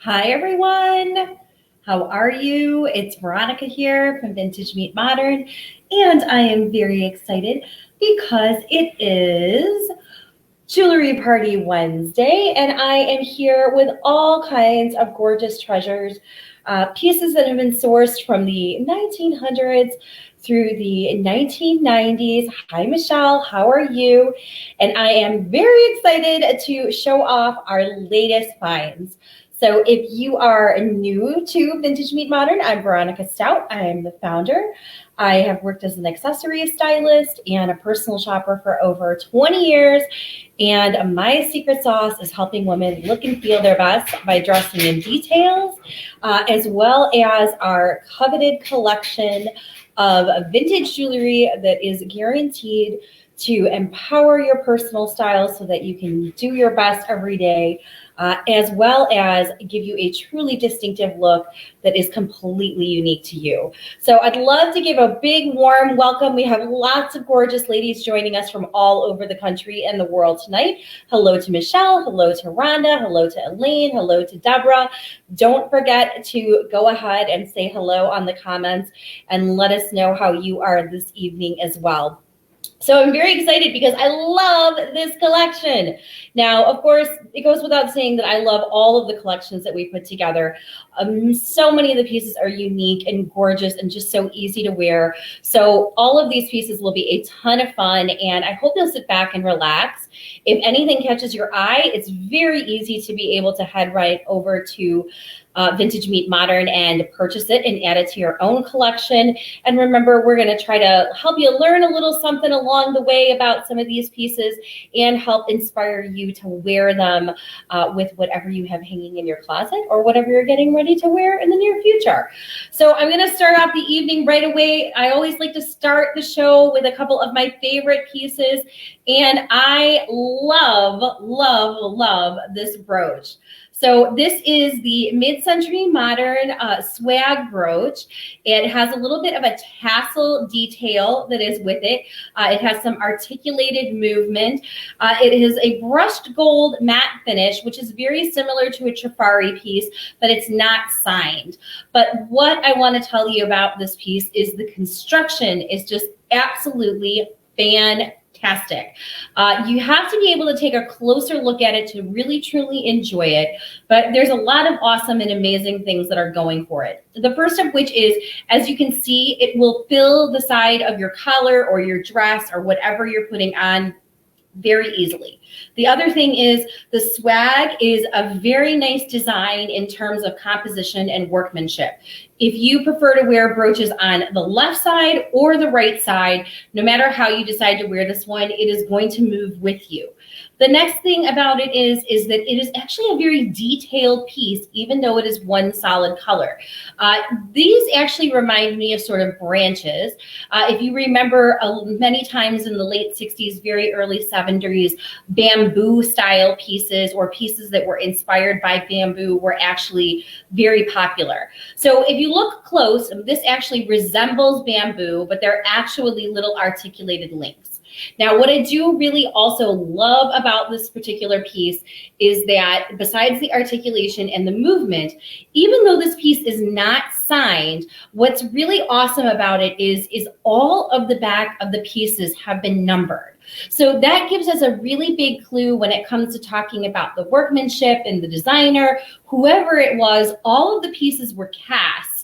Hi, everyone. How are you? It's Veronica here from Vintage Meet Modern, and I am very excited because it is Jewelry Party Wednesday, and I am here with all kinds of gorgeous treasures, pieces that have been sourced from the 1900s through the 1990s. Hi, Michelle. How are you? And I am very excited to show off our latest finds. So if you are new to Vintage Meet Modern, I'm Veronica Stout. I am the founder. I have worked as an accessory stylist and a personal shopper for over 20 years. And my secret sauce is helping women look and feel their best by dressing in details, as well as our coveted collection of vintage jewelry that is guaranteed to empower your personal style so that you can do your best every day, as well as give you a truly distinctive look that is completely unique to you. So I'd love to give a big warm welcome. We have lots of gorgeous ladies joining us from all over the country and the world tonight. Hello to Michelle, hello to Rhonda, hello to Elaine, hello to Deborah. Don't forget to go ahead and say hello on the comments and let us know how you are this evening as well. So I'm very excited because I love this collection. Now, of course, it goes without saying that I love all of the collections that we put together. So many of the pieces are unique and gorgeous and just so easy to wear. So all of these pieces will be a ton of fun, and I hope you'll sit back and relax. If anything catches your eye, it's very easy to be able to head right over to Vintage Meet Modern and purchase it and add it to your own collection. And remember, we're going to try to help you learn a little something along the way about some of these pieces and help inspire you to wear them with whatever you have hanging in your closet or whatever you're getting ready to wear in the near future. So I'm going to start off the evening right away. I always like to start the show with a couple of my favorite pieces, and I love, love, love this brooch. So this is the mid-century modern swag brooch. It has a little bit of a tassel detail that is with it. It has some articulated movement. It is a brushed gold matte finish, which is very similar to a Trifari piece, but it's not signed. But what I want to tell you about this piece is the construction is just absolutely fantastic. You have to be able to take a closer look at it to really truly enjoy it, but there's a lot of awesome and amazing things that are going for it. The first of which is, as you can see, it will fill the side of your collar or your dress or whatever you're putting on very easily. The other thing is the swag is a very nice design in terms of composition and workmanship. If you prefer to wear brooches on the left side or the right side, no matter how you decide to wear this one, it is going to move with you. The next thing about it is that it is actually a very detailed piece, even though it is one solid color. These actually remind me of sort of branches. If you remember many times in the late 60s, very early 70s, bamboo style pieces or pieces that were inspired by bamboo were actually very popular. So if you look close, this actually resembles bamboo, but they're actually little articulated links. Now, what I do really also love about this particular piece is that besides the articulation and the movement, even though this piece is not signed, what's really awesome about it is all of the back of the pieces have been numbered. So that gives us a really big clue when it comes to talking about the workmanship and the designer, whoever it was, all of the pieces were cast.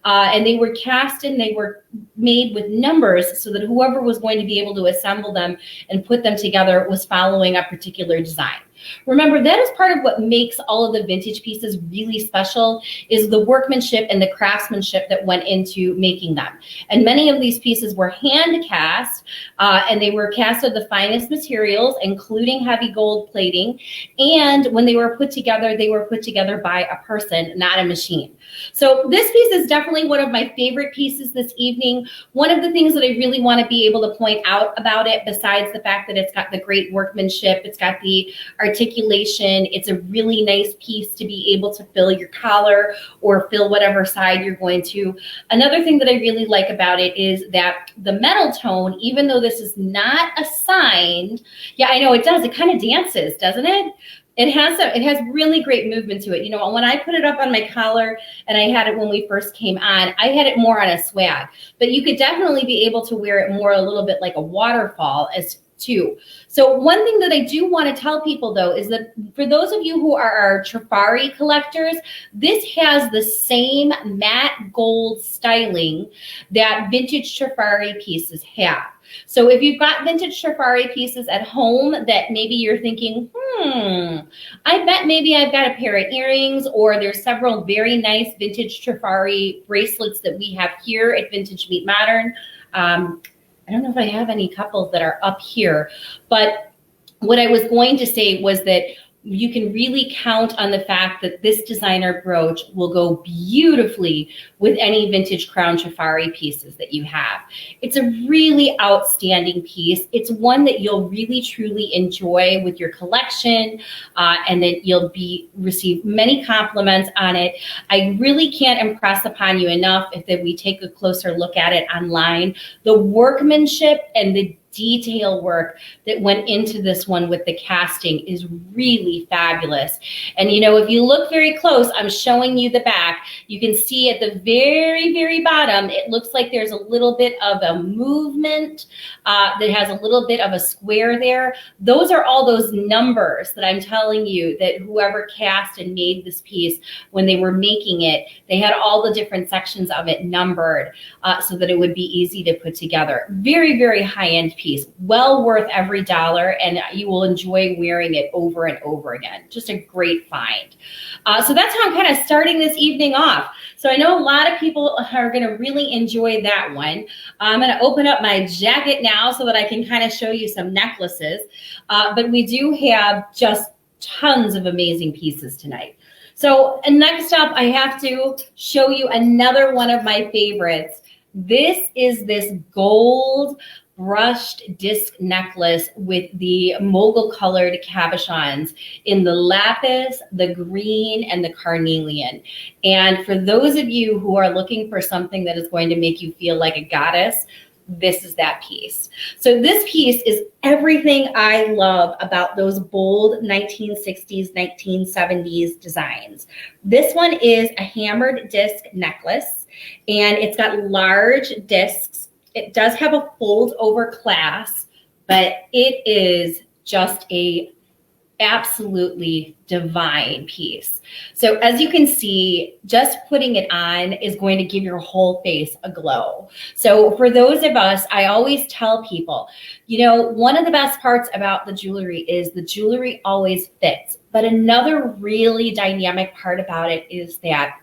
And they were cast and they were made with numbers so that whoever was going to be able to assemble them and put them together was following a particular design. Remember, that is part of what makes all of the vintage pieces really special is the workmanship and the craftsmanship that went into making them. And many of these pieces were hand cast, and they were cast with the finest materials, including heavy gold plating. And when they were put together by a person, not a machine. So this piece is definitely one of my favorite pieces this evening. One of the things that I really want to be able to point out about it, besides the fact that it's got the great workmanship, it's got the articulation, it's a really nice piece to be able to fill your collar or fill whatever side you're going to. Another thing that I really like about it is that the metal tone, even though this is not assigned, yeah, I know it does, it kind of dances, doesn't it? It has really great movement to it. You know, when I put it up on my collar, and I had it when we first came on, I had it more on a swag, but you could definitely be able to wear it more a little bit like a waterfall as too. So one thing that I do want to tell people though is that for those of you who are our Trifari collectors, this has the same matte gold styling that vintage Trifari pieces have. So if you've got vintage Trifari pieces at home that maybe you're thinking, I bet maybe I've got a pair of earrings, or there's several very nice vintage Trifari bracelets that we have here at Vintage Meet Modern. I don't know if I have any couples that are up here, but what I was going to say was that you can really count on the fact that this designer brooch will go beautifully with any vintage Crown Trifari pieces that you have. It's a really outstanding piece. It's one that you'll really truly enjoy with your collection, and that you'll receive many compliments on it. I really can't impress upon you enough if we take a closer look at it online. The workmanship and the detail work that went into this one with the casting is really fabulous. And you know, if you look very close, I'm showing you the back, you can see at the very, very bottom, it looks like there's a little bit of a movement that has a little bit of a square there. Those are all those numbers that I'm telling you that whoever cast and made this piece, when they were making it, they had all the different sections of it numbered so that it would be easy to put together. Very, very high-end piece, well worth every dollar, and you will enjoy wearing it over and over again. Just a great find. So that's how I'm kind of starting this evening off. So I know a lot of people are going to really enjoy that one. I'm going to open up my jacket now so that I can kind of show you some necklaces. But we do have just tons of amazing pieces tonight. So next up, I have to show you another one of my favorites. This is this gold brushed disc necklace with the mogul colored cabochons in the lapis, the green, and the carnelian. And for those of you who are looking for something that is going to make you feel like a goddess, this is that piece. So this piece is everything I love about those bold 1960s, 1970s designs. This one is a hammered disc necklace, and it's got large discs. It does have a fold over clasp, but it is just a absolutely divine piece. So as you can see, just putting it on is going to give your whole face a glow. So for those of us, I always tell people, you know, one of the best parts about the jewelry is the jewelry always fits. But another really dynamic part about it is that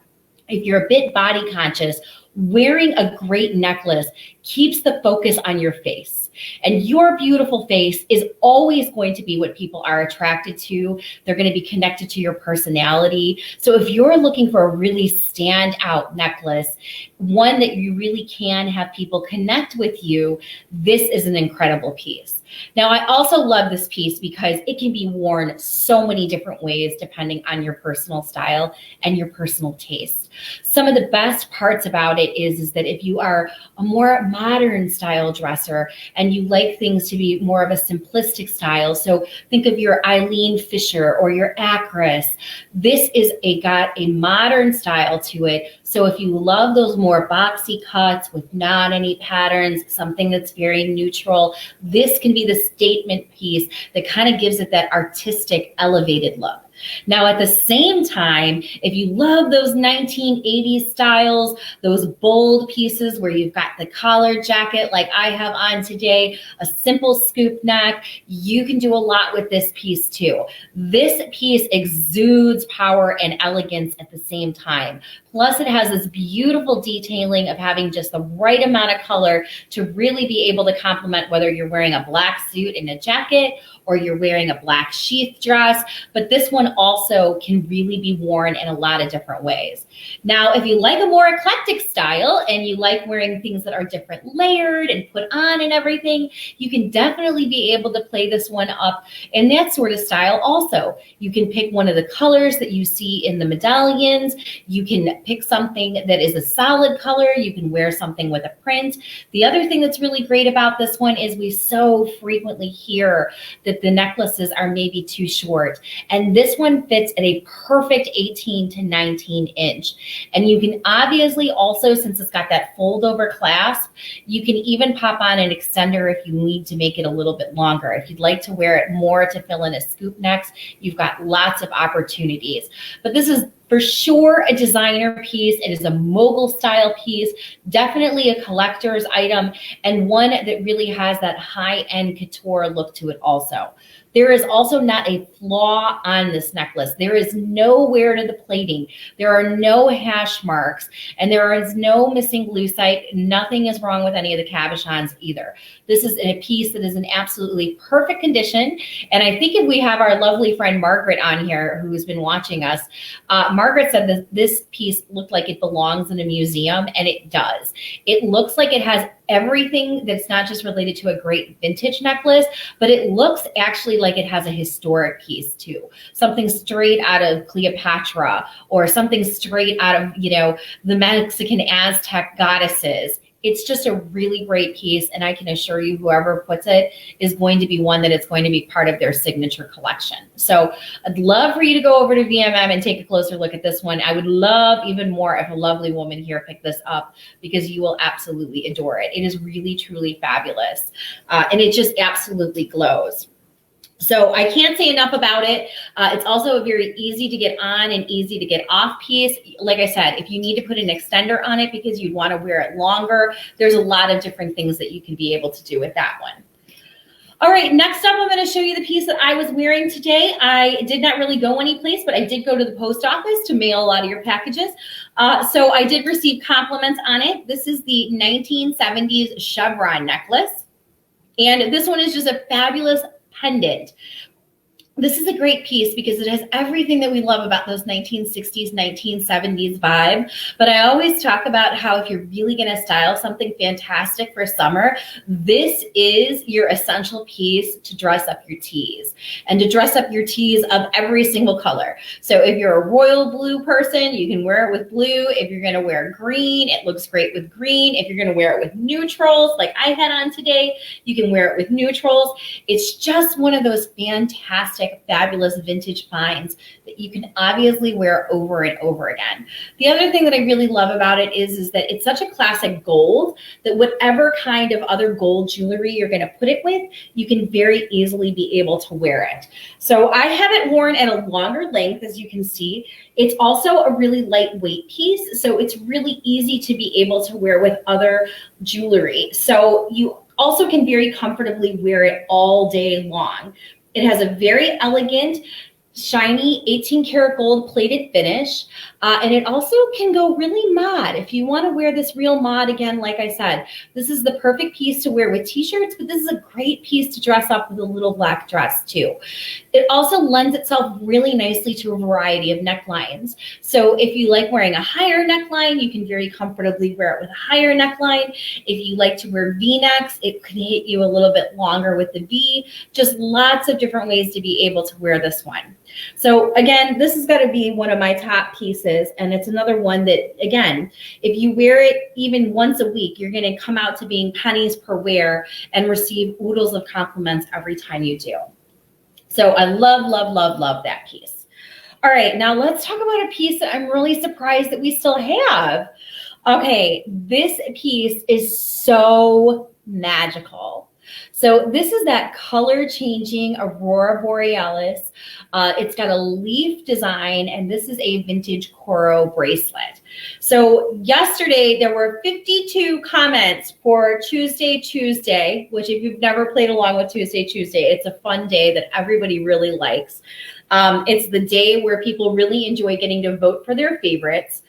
if you're a bit body conscious, wearing a great necklace keeps the focus on your face. And your beautiful face is always going to be what people are attracted to. They're going to be connected to your personality. So if you're looking for a really standout necklace, one that you really can have people connect with you, this is an incredible piece. Now, I also love this piece because it can be worn so many different ways depending on your personal style and your personal taste. Some of the best parts about it is that if you are a more modern style dresser and you like things to be more of a simplistic style, so think of your Eileen Fisher or your Acris, this is got a modern style to it. So if you love those more boxy cuts with not any patterns, something that's very neutral, this can be the statement piece that kind of gives it that artistic, elevated look. Now, at the same time, if you love those 1980s styles, those bold pieces where you've got the collar jacket like I have on today, a simple scoop neck, you can do a lot with this piece too. This piece exudes power and elegance at the same time. Plus, it has this beautiful detailing of having just the right amount of color to really be able to complement whether you're wearing a black suit and a jacket or you're wearing a black sheath dress. But this one one also can really be worn in a lot of different ways. Now, if you like a more eclectic style and you like wearing things that are different layered and put on and everything, you can definitely be able to play this one up in that sort of style also. You can pick one of the colors that you see in the medallions. You can pick something that is a solid color. You can wear something with a print. The other thing that's really great about this one is we so frequently hear that the necklaces are maybe too short. And this one fits at a perfect 18 to 19 inch. And you can obviously also, since it's got that fold over clasp, you can even pop on an extender if you need to make it a little bit longer. If you'd like to wear it more to fill in a scoop neck, you've got lots of opportunities. But this is for sure a designer piece. It is a mogul style piece, definitely a collector's item, and one that really has that high-end couture look to it also. There is also not a flaw on this necklace. There is no wear to the plating. There are no hash marks, and there is no missing lucite. Nothing is wrong with any of the cabochons either. This is a piece that is in absolutely perfect condition. And I think if we have our lovely friend Margaret on here, who's been watching us, Margaret said that this piece looked like it belongs in a museum, and it does. It looks like it has everything that's not just related to a great vintage necklace, but it looks actually like it has a historic piece too. Something straight out of Cleopatra, or something straight out of, the Mexican Aztec goddesses. It's just a really great piece, and I can assure you whoever puts it is going to be one that it's going to be part of their signature collection. So I'd love for you to go over to VMM and take a closer look at this one. I would love even more if a lovely woman here picked this up, because you will absolutely adore it. It is really, truly fabulous, and it just absolutely glows. So I can't say enough about it. It's also a very easy to get on and easy to get off piece. Like I said, if you need to put an extender on it because you'd want to wear it longer, there's a lot of different things that you can be able to do with that one. All right, next up, I'm going to show you the piece that I was wearing today. I did not really go anyplace, but I did go to the post office to mail a lot of your packages. So I did receive compliments on it. This is the 1970s chevron necklace. And this one is just a fabulous pendant. This is a great piece because it has everything that we love about those 1960s, 1970s vibe. But I always talk about how if you're really going to style something fantastic for summer, this is your essential piece to dress up your tees, and to dress up your tees of every single color. So if you're a royal blue person, you can wear it with blue. If you're going to wear green, it looks great with green. If you're going to wear it with neutrals, like I had on today, you can wear it with neutrals. It's just one of those fantastic, fabulous vintage finds that you can obviously wear over and over again. The other thing that I really love about it is that it's such a classic gold that whatever kind of other gold jewelry you're going to put it with, you can very easily be able to wear it. So I have it worn at a longer length, as you can see. It's also a really lightweight piece, so it's really easy to be able to wear with other jewelry. So you also can very comfortably wear it all day long. It has a very elegant, shiny 18 karat gold plated finish. And it also can go really mod. If you want to wear this real mod, again, like I said, this is the perfect piece to wear with t-shirts, but this is a great piece to dress up with a little black dress too. It also lends itself really nicely to a variety of necklines. So if you like wearing a higher neckline, you can very comfortably wear it with a higher neckline. If you like to wear V-necks, it can hit you a little bit longer with the V. Just lots of different ways to be able to wear this one. So again, this has got to be one of my top pieces, and it's another one that, again, if you wear it even once a week, you're going to come out to being pennies per wear and receive oodles of compliments every time you do. So I love, love, love, love that piece. All right, now let's talk about a piece that I'm really surprised that we still have. Okay, this piece is so magical. So this is that color changing Aurora Borealis. It's got a leaf design, and this is a vintage coral bracelet. So yesterday there were 52 comments for Tuesday, which if you've never played along with Tuesday, it's a fun day that everybody really likes. It's the day where people really enjoy getting to vote for their favorites.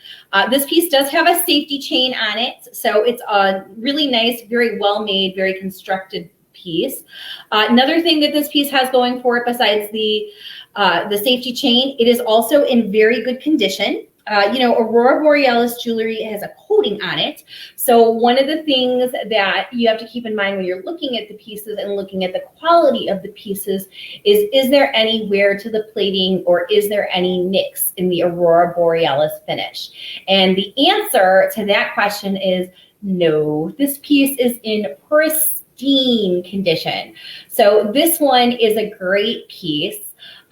This piece does have a safety chain on it, so it's a really nice, very well made, very constructed piece. Another thing that this piece has going for it, besides the The safety chain, it is also in very good condition. You know, Aurora Borealis jewelry has a coating on it. So one of the things that you have to keep in mind when you're looking at the pieces and looking at the quality of the pieces is there any wear to the plating, or is there any nicks in the Aurora Borealis finish? And the answer to that question is no. This piece is in pristine condition. So this one is a great piece.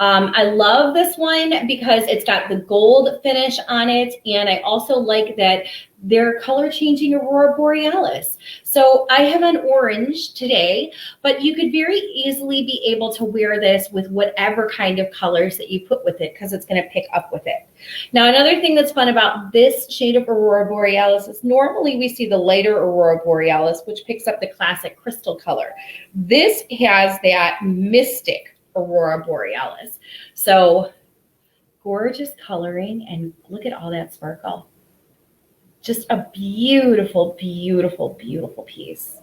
I love this one because it's got the gold finish on it, and I also like that they're color changing Aurora Borealis. So I have an orange today, but you could very easily be able to wear this with whatever kind of colors that you put with it, because it's going to pick up with it. Now, another thing that's fun about this shade of Aurora Borealis is normally we see the lighter Aurora Borealis, which picks up the classic crystal color. This has that mystic Aurora Borealis. So gorgeous coloring, and look at all that sparkle. Just a beautiful, beautiful, beautiful piece.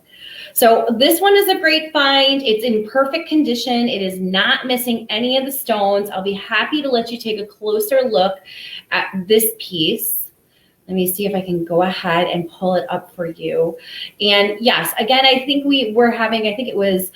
So this one is a great find. It's in perfect condition. It is not missing any of the stones. I'll be happy to let you take a closer look at this piece. Let me see if I can go ahead and pull it up for you. And yes, again, I think we're having, I think it was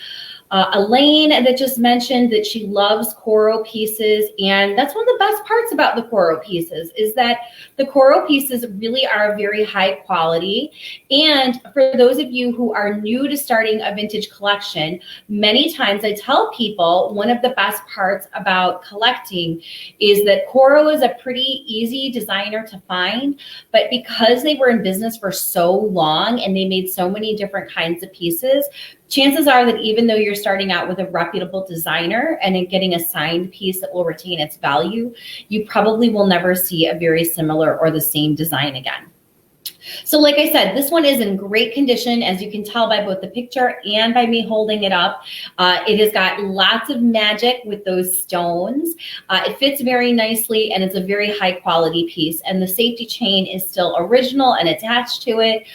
Elaine that just mentioned that she loves coral pieces, and that's one of the best parts about the coral pieces is that the coral pieces really are very high quality. And for those of you who are new to starting a vintage collection, many times I tell people one of the best parts about collecting is that coral is a pretty easy designer to find, but because they were in business for so long and they made so many different kinds of pieces, chances are that even though you're starting out with a reputable designer and getting a signed piece that will retain its value, you probably will never see a very similar or the same design again. So like I said, this one is in great condition, as you can tell by both the picture and by me holding it up. It has got lots of magic with those stones. It fits very nicely, and it's a very high quality piece. And the safety chain is still original and attached to it,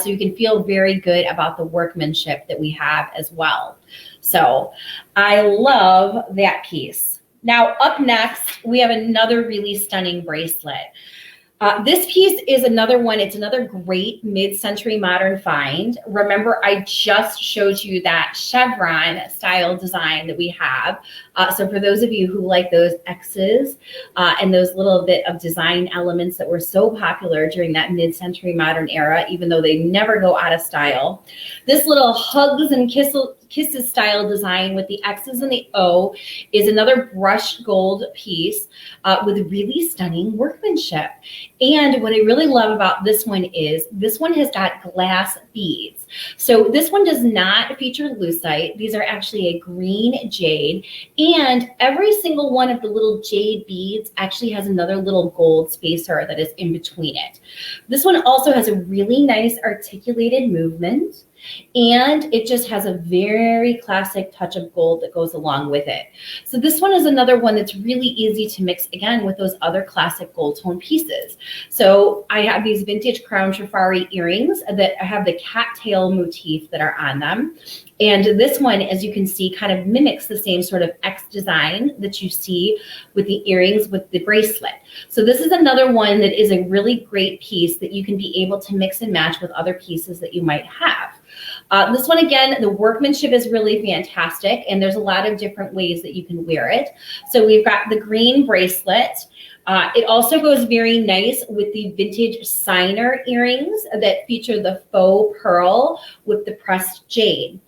so you can feel very good about the workmanship that we have as well. So I love that piece. Now up next, we have another really stunning bracelet. This piece is another one. It's another great mid-century modern find. Remember, I just showed you that chevron style design that we have. So for those of you who like those X's and those little bit of design elements that were so popular during that mid-century modern era, even though they never go out of style, this little hugs and kisses style design with the X's and the O is another brushed gold piece with really stunning workmanship. And what I really love about this one is this one has got glass beads. So this one does not feature lucite. These are actually a green jade, and every single one of the little jade beads actually has another little gold spacer that is in between it. This one also has a really nice articulated movement, and it just has a very classic touch of gold that goes along with it. So this one is another one that's really easy to mix again with those other classic gold tone pieces. So I have these vintage crown trifari earrings that have the cattail motif that are on them. And this one, as you can see, kind of mimics the same sort of X design that you see with the earrings with the bracelet. So this is another one that is a really great piece that you can be able to mix and match with other pieces that you might have. This one, again, the workmanship is really fantastic, and there's a lot of different ways that you can wear it. So we've got the green bracelet. It also goes very nice with the vintage Seiner earrings that feature the faux pearl with the pressed jade.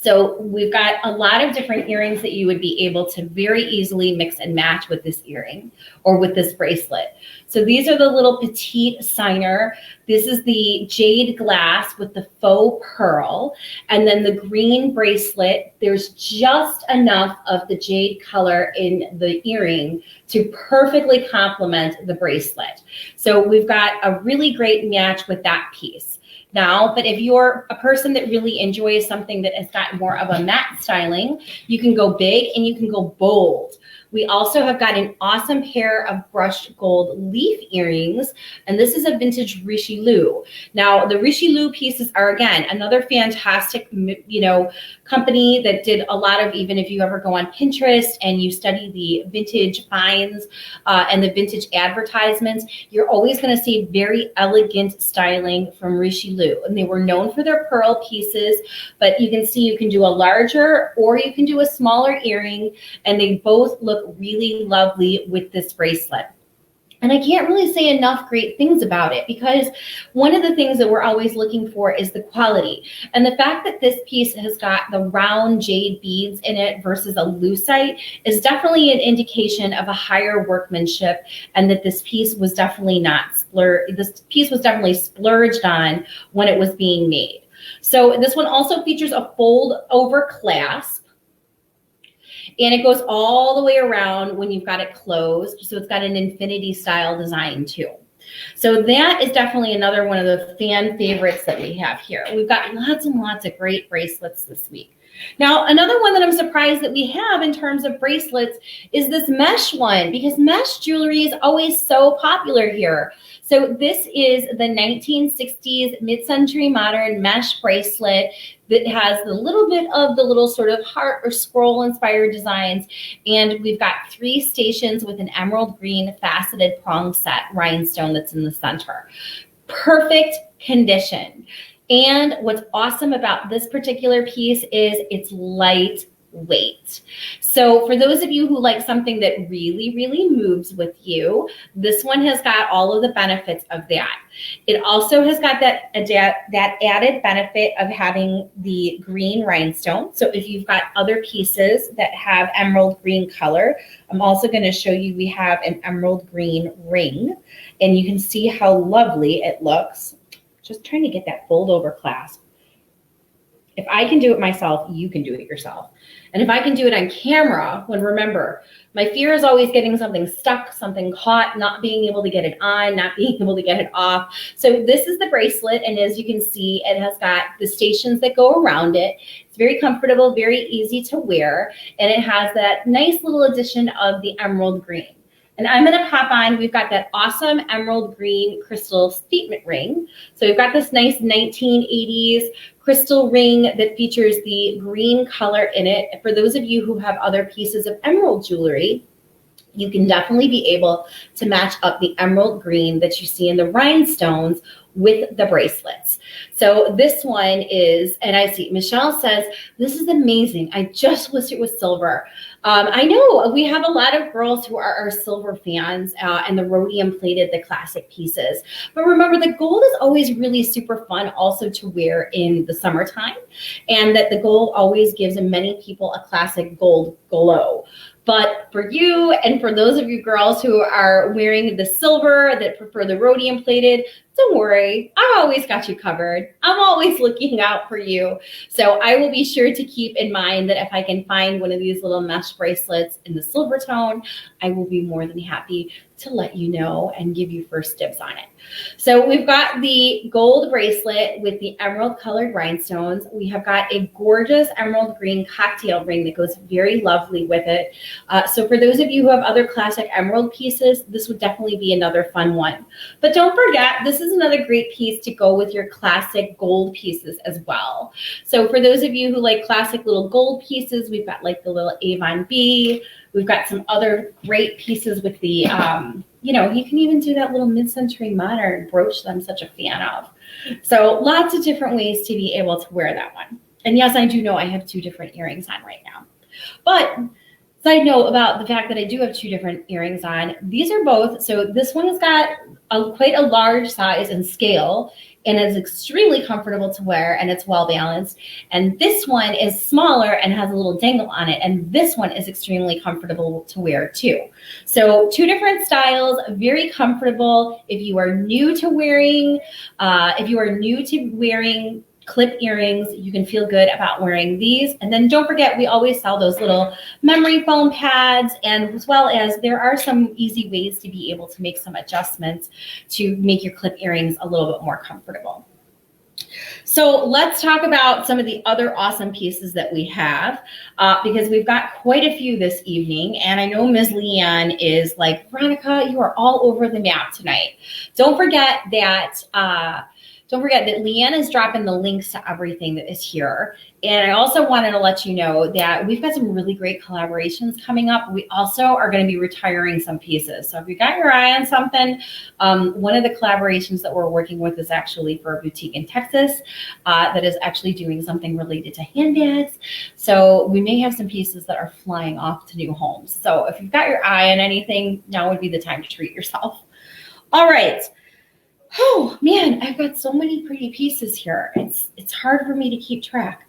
So we've got a lot of different earrings that you would be able to very easily mix and match with this earring or with this bracelet. So these are the little petite Seiner. This is the jade glass with the faux pearl. And then the green bracelet, there's just enough of the jade color in the earring to perfectly complement the bracelet. So we've got a really great match with that piece. Now, but if you're a person that really enjoys something that has got more of a matte styling, you can go big and you can go bold We also have got an awesome pair of brushed gold leaf earrings, and this is a vintage Richelieu. Now, the Richelieu pieces are, again, another fantastic, company that did a lot of, even if you ever go on Pinterest and you study the vintage finds and the vintage advertisements, you're always going to see very elegant styling from Richelieu. And they were known for their pearl pieces, but you can see you can do a larger or you can do a smaller earring, and they both look really lovely with this bracelet. And I can't really say enough great things about it, because one of the things that we're always looking for is the quality. And the fact that this piece has got the round jade beads in it versus a lucite is definitely an indication of a higher workmanship, and that this piece was definitely splurged on when it was being made. So this one also features a fold over clasp. And it goes all the way around when you've got it closed. So it's got an infinity style design too. So that is definitely another one of the fan favorites that we have here. We've got lots and lots of great bracelets this week. Now, another one that I'm surprised that we have in terms of bracelets is this mesh one, because mesh jewelry is always so popular here. So this is the 1960s mid-century modern mesh bracelet that has the little bit of the little sort of heart or scroll inspired designs. And we've got 3 stations with an emerald green faceted prong set rhinestone that's in the center. Perfect condition. And what's awesome about this particular piece is it's lightweight. So for those of you who like something that really, really moves with you, this one has got all of the benefits of that. It also has got that added benefit of having the green rhinestone. So if you've got other pieces that have emerald green color, I'm also going to show you we have an emerald green ring, and you can see how lovely it looks. Just trying to get that fold over clasp. If I can do it myself, you can do it yourself. And if I can do it on camera, when remember, my fear is always getting something stuck, something caught, not being able to get it on, not being able to get it off. So this is the bracelet, and as you can see, it has got the stations that go around it. It's very comfortable, very easy to wear, and it has that nice little addition of the emerald green. And I'm going to pop on, we've got that awesome emerald green crystal statement ring. So we've got this nice 1980s crystal ring that features the green color in it. For those of you who have other pieces of emerald jewelry, you can definitely be able to match up the emerald green that you see in the rhinestones with the bracelets. So this one is, and I see Michelle says, this is amazing. I just wish it was silver. I know we have a lot of girls who are silver fans, and the rhodium plated, the classic pieces. But remember, the gold is always really super fun also to wear in the summertime, and that the gold always gives many people a classic gold glow. But for you and for those of you girls who are wearing the silver that prefer the rhodium plated, don't worry, I've always got you covered. I'm always looking out for you. So I will be sure to keep in mind that if I can find one of these little mesh bracelets in the silver tone, I will be more than happy to let you know and give you first dibs on it. So we've got the gold bracelet with the emerald colored rhinestones. We have got a gorgeous emerald green cocktail ring that goes very lovely with it. So for those of you who have other classic emerald pieces, this would definitely be another fun one. But don't forget, this is another great piece to go with your classic gold pieces as well. So for those of you who like classic little gold pieces, we've got like the little Avon B. We've got some other great pieces with the, you can even do that little mid-century modern brooch that I'm such a fan of. So lots of different ways to be able to wear that one. And yes, I do know I have 2 different earrings on right now. But side note about the fact that I do have 2 different earrings on, these are both, so this one has got quite a large size and scale, and is extremely comfortable to wear, and it's well balanced. And this one is smaller and has a little dangle on it, and this one is extremely comfortable to wear too. So 2 different styles, very comfortable. If you are new to wearing, clip earrings, you can feel good about wearing these. And then don't forget, we always sell those little memory foam pads, and as well as there are some easy ways to be able to make some adjustments to make your clip earrings a little bit more comfortable. So let's talk about some of the other awesome pieces that we have, because we've got quite a few this evening. And I know Ms. Leanne is like, Veronica, you are all over the map tonight. Don't forget that Leanne is dropping the links to everything that is here. And I also wanted to let you know that we've got some really great collaborations coming up. We also are going to be retiring some pieces. So if you got your eye on something, one of the collaborations that we're working with is actually for a boutique in Texas that is actually doing something related to handbags. So we may have some pieces that are flying off to new homes. So if you've got your eye on anything, now would be the time to treat yourself. All right. Oh man, I've got so many pretty pieces here. It's hard for me to keep track.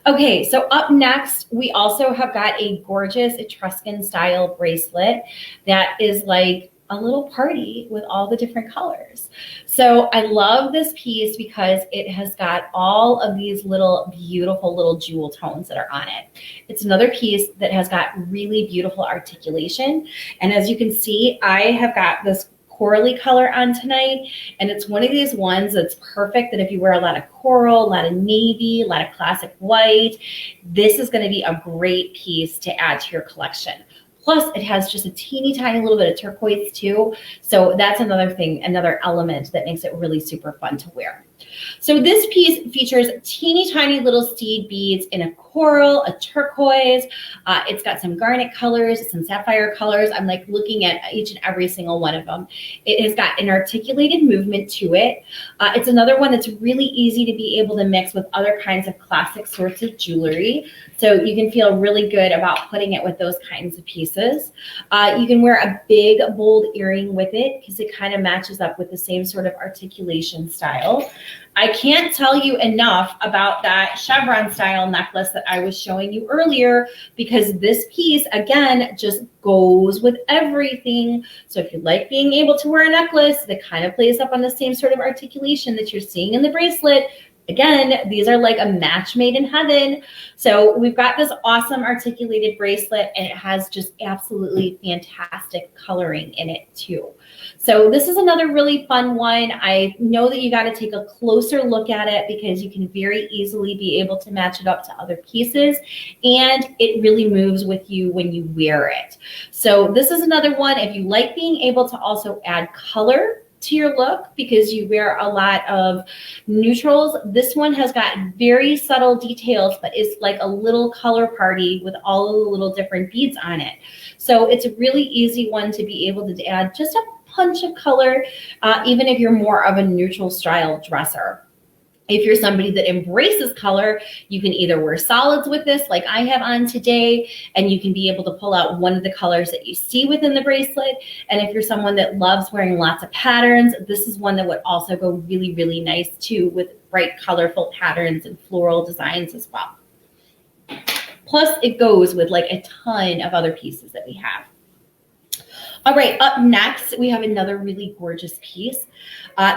Okay, so up next, we also have got a gorgeous Etruscan style bracelet that is like a little party with all the different colors. So I love this piece because it has got all of these little beautiful little jewel tones that are on it. It's another piece that has got really beautiful articulation. And as you can see, I have got this Coralie color on tonight, and it's one of these ones that's perfect that if you wear a lot of coral, a lot of navy, a lot of classic white, this is going to be a great piece to add to your collection. Plus, it has just a teeny tiny little bit of turquoise too, so that's another thing, another element that makes it really super fun to wear. So this piece features teeny tiny little seed beads in a coral, a turquoise. It's got some garnet colors, some sapphire colors. I'm like looking at each and every single one of them. It has got an articulated movement to it. It's another one that's really easy to be able to mix with other kinds of classic sorts of jewelry. So you can feel really good about putting it with those kinds of pieces. You can wear a big, bold earring with it because it kind of matches up with the same sort of articulation style. I can't tell you enough about that chevron style necklace that I was showing you earlier, because this piece, again, just goes with everything. So if you like being able to wear a necklace that kind of plays up on the same sort of articulation that you're seeing in the bracelet, again, these are like a match made in heaven. So we've got this awesome articulated bracelet, and it has just absolutely fantastic coloring in it too. So this is another really fun one. I know that you got to take a closer look at it because you can very easily be able to match it up to other pieces, and it really moves with you when you wear it. So this is another one. If you like being able to also add color to your look because you wear a lot of neutrals, this one has got very subtle details, but it's like a little color party with all of the little different beads on it. So it's a really easy one to be able to add just a punch of color, even if you're more of a neutral style dresser. If you're somebody that embraces color, you can either wear solids with this like I have on today, and you can be able to pull out one of the colors that you see within the bracelet. And if you're someone that loves wearing lots of patterns, this is one that would also go really, really nice too with bright, colorful patterns and floral designs as well. Plus, it goes with like a ton of other pieces that we have. All right, up next, we have another really gorgeous piece.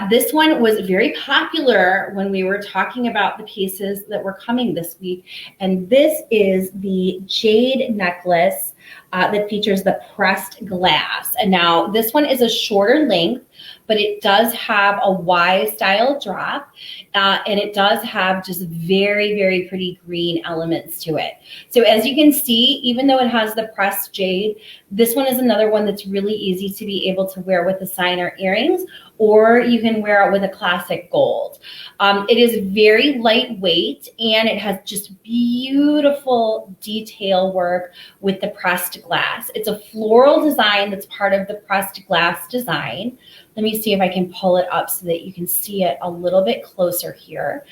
This one was very popular when we were talking about the pieces that were coming this week. And this is the Jade necklace that features the pressed glass. And now this one is a shorter length, but it does have a Y style drop, and it does have just very, very pretty green elements to it. So as you can see, even though it has the pressed jade, this one is another one that's really easy to be able to wear with the Seiner earrings, or you can wear it with a classic gold. It is very lightweight, and it has just beautiful detail work with the pressed glass. It's a floral design that's part of the pressed glass design. Let me see if I can pull it up so that you can see it a little bit closer here.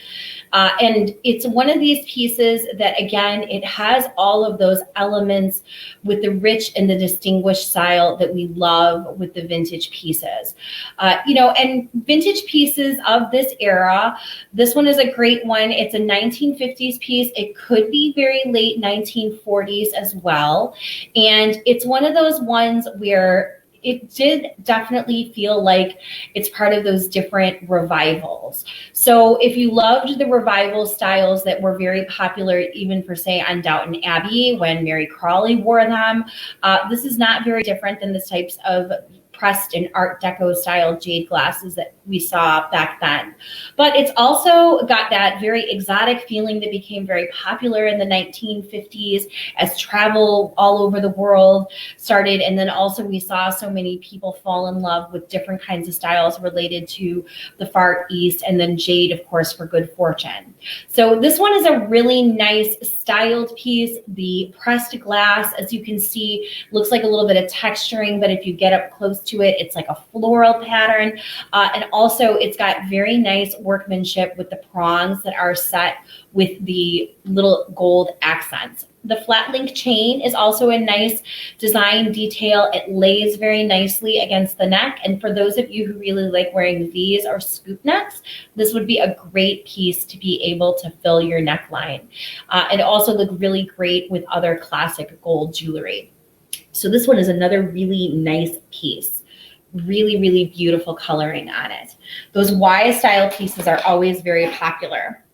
And it's one of these pieces that, again, it has all of those elements with the rich and the distinguished style that we love with the vintage pieces. And vintage pieces of this era, this one is a great one. It's a 1950s piece. It could be very late 1940s as well. And it's one of those ones where it did definitely feel like it's part of those different revivals. So if you loved the revival styles that were very popular, even for, say, on Downton Abbey when Mary Crawley wore them, this is not very different than the types of pressed and Art Deco style jade glasses that we saw back then. But it's also got that very exotic feeling that became very popular in the 1950s as travel all over the world started. And then also we saw so many people fall in love with different kinds of styles related to the Far East, and then jade, of course, for good fortune. So this one is a really nice styled piece. The pressed glass, as you can see, looks like a little bit of texturing, but if you get up close to it, it's like a floral pattern. And also it's got very nice workmanship with the prongs that are set with the little gold accents. The flat link chain is also a nice design detail. It lays very nicely against the neck. And for those of you who really like wearing V's or scoop necks, this would be a great piece to be able to fill your neckline. And also look really great with other classic gold jewelry. So this one is another really nice piece. Really, really beautiful coloring on it. Those Y style pieces are always very popular.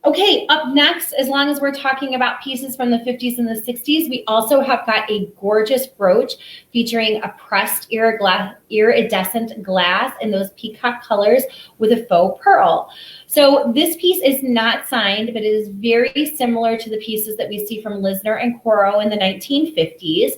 Okay, up next, as long as we're talking about pieces from the 50s and the 60s, we also have got a gorgeous brooch featuring a pressed iridescent glass in those peacock colors with a faux pearl. So this piece is not signed, but it is very similar to the pieces that we see from Lisner and Coro in the 1950s.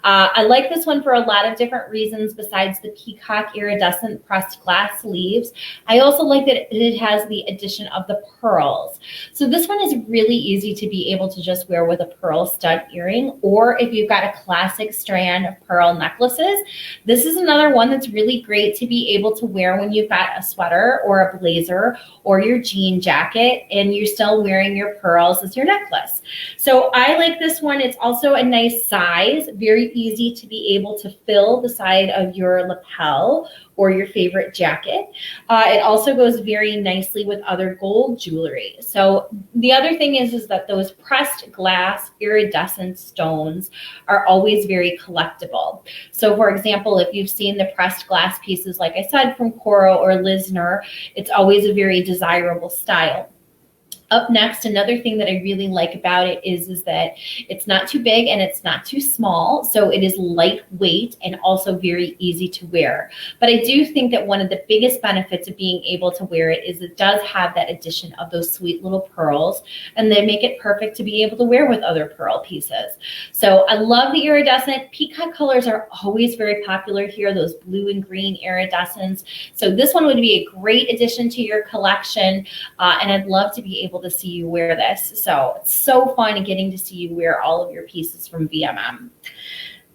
I like this one for a lot of different reasons besides the peacock iridescent pressed glass sleeves. I also like that it has the addition of the pearls. So this one is really easy to be able to just wear with a pearl stud earring, or if you've got a classic strand of pearl necklaces, this is another one that's really great to be able to wear when you've got a sweater or a blazer or your jean jacket and you're still wearing your pearls as your necklace. So I like this one. It's also a nice size, very easy to be able to fill the side of your lapel or your favorite jacket. It also goes very nicely with other gold jewelry. So the other thing is that those pressed glass iridescent stones are always very collectible. So for example, if you've seen the pressed glass pieces, like I said, from Coro or Lisner, it's always a very desirable style. Up next, another thing that I really like about it is that it's not too big and it's not too small. So it is lightweight and also very easy to wear. But I do think that one of the biggest benefits of being able to wear it is it does have that addition of those sweet little pearls, and they make it perfect to be able to wear with other pearl pieces. So I love the iridescent. Peacock colors are always very popular here, those blue and green iridescents. So this one would be a great addition to your collection, and I'd love to be able to see you wear this. So it's so fun getting to see you wear all of your pieces from VMM.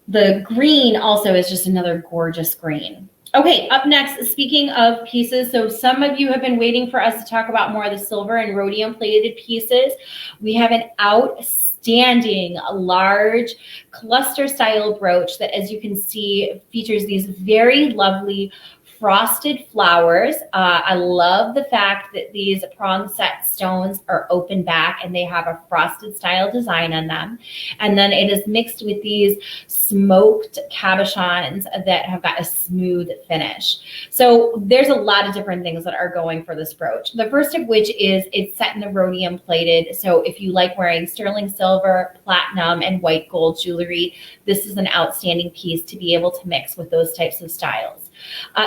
The green also is just another gorgeous green. Okay, up next, speaking of pieces, so some of you have been waiting for us to talk about more of the silver and rhodium plated pieces. We have an outstanding large cluster style brooch that, as you can see, features these very lovely frosted flowers. I love the fact that these prong set stones are open back and they have a frosted style design on them. And then it is mixed with these smoked cabochons that have got a smooth finish. So there's a lot of different things that are going for this brooch. The first of which is it's set in the rhodium plated. So if you like wearing sterling silver, platinum, and white gold jewelry, this is an outstanding piece to be able to mix with those types of styles.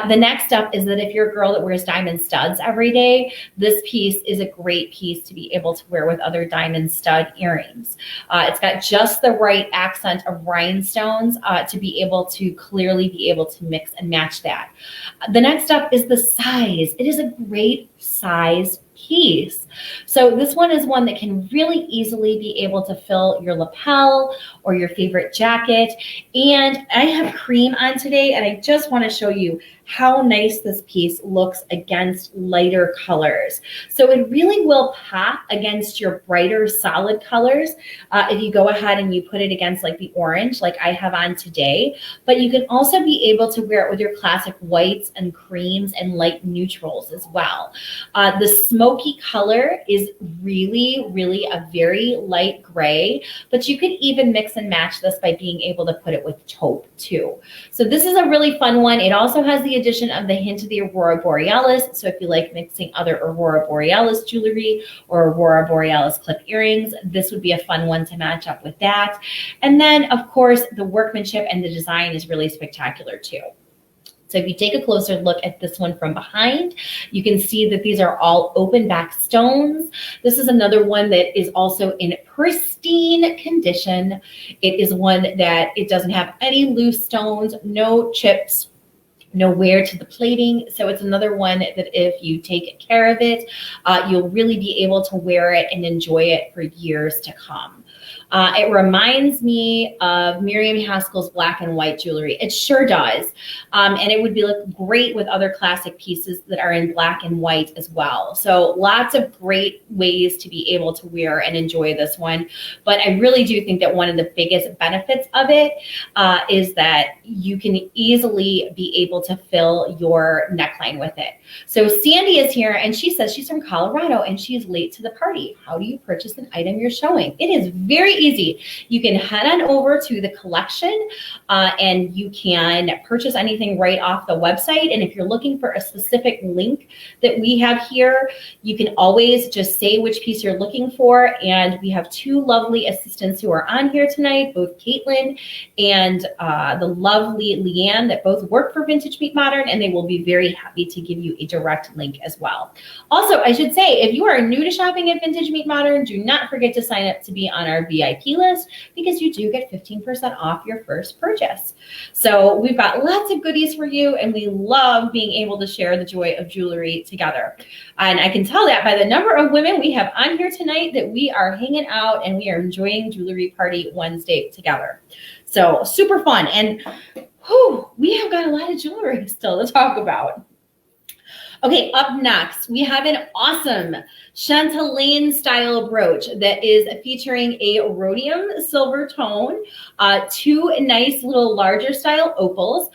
The next up is that if you're a girl that wears diamond studs every day, this piece is a great piece to be able to wear with other diamond stud earrings. It's got just the right accent of rhinestones to be able to clearly be able to mix and match that. The next up is the size. It is a great size piece. So this one is one that can really easily be able to fill your lapel or your favorite jacket. And I have cream on today, and I just want to show you how nice this piece looks against lighter colors. So it really will pop against your brighter solid colors if you go ahead and you put it against like the orange like I have on today. But you can also be able to wear it with your classic whites and creams and light neutrals as well. The smoky color is really, really a very light gray, but you could even mix and match this by being able to put it with taupe too. So this is a really fun one. It also has the addition of the hint of the Aurora Borealis. So if you like mixing other Aurora Borealis jewelry or Aurora Borealis clip earrings, this would be a fun one to match up with that. And then of course the workmanship and the design is really spectacular too. So if you take a closer look at this one from behind, you can see that these are all open back stones. This is another one that is also in pristine condition. It is one that it doesn't have any loose stones, no chips, no wear to the plating. So it's another one that if you take care of it, you'll really be able to wear it and enjoy it for years to come. It reminds me of Miriam Haskell's black and white jewelry. It sure does. And it would be look great with other classic pieces that are in black and white as well. So lots of great ways to be able to wear and enjoy this one. But I really do think that one of the biggest benefits of it is that you can easily be able to fill your neckline with it. So Sandy is here and she says she's from Colorado and she's late to the party. How do you purchase an item you're showing? It is very easy. You can head on over to the collection and you can purchase anything right off the website. And if you're looking for a specific link that we have here, you can always just say which piece you're looking for. And we have two lovely assistants who are on here tonight, both Caitlin and the lovely Leanne, that both work for Vintage Meet Modern, and they will be very happy to give you a direct link as well. Also, I should say, if you are new to shopping at Vintage Meet Modern, do not forget to sign up to be on our VIP list because you do get 15% off your first purchase. So we've got lots of goodies for you, and we love being able to share the joy of jewelry together. And I can tell that by the number of women we have on here tonight that we are hanging out and we are enjoying Jewelry Party Wednesday together. So super fun. And whew, we have got a lot of jewelry still to talk about. Okay, up next, we have an awesome Shanta Lanes style brooch that is featuring a rhodium silver tone, two nice little larger style opals,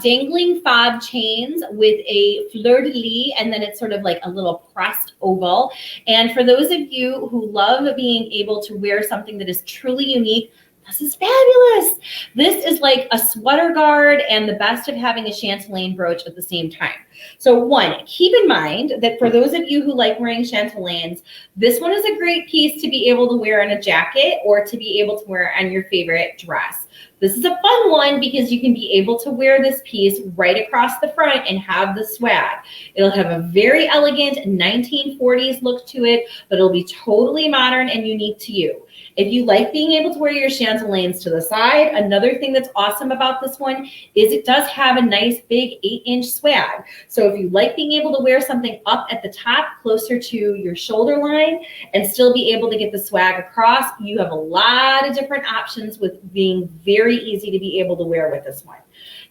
dangling fob chains with a fleur-de-lis, and then it's sort of like a little pressed oval. And for those of you who love being able to wear something that is truly unique, this is fabulous. This is like a sweater guard and the best of having a Chance Lane brooch at the same time. So one, keep in mind that for those of you who like wearing Shanta Lanes, this one is a great piece to be able to wear in a jacket or to be able to wear on your favorite dress. This is a fun one because you can be able to wear this piece right across the front and have the swag. It'll have a very elegant 1940s look to it, but it'll be totally modern and unique to you. If you like being able to wear your Shanta Lanes to the side, another thing that's awesome about this one is it does have a nice big 8-inch swag. So if you like being able to wear something up at the top closer to your shoulder line and still be able to get the swag across, you have a lot of different options with being very easy to be able to wear with this one.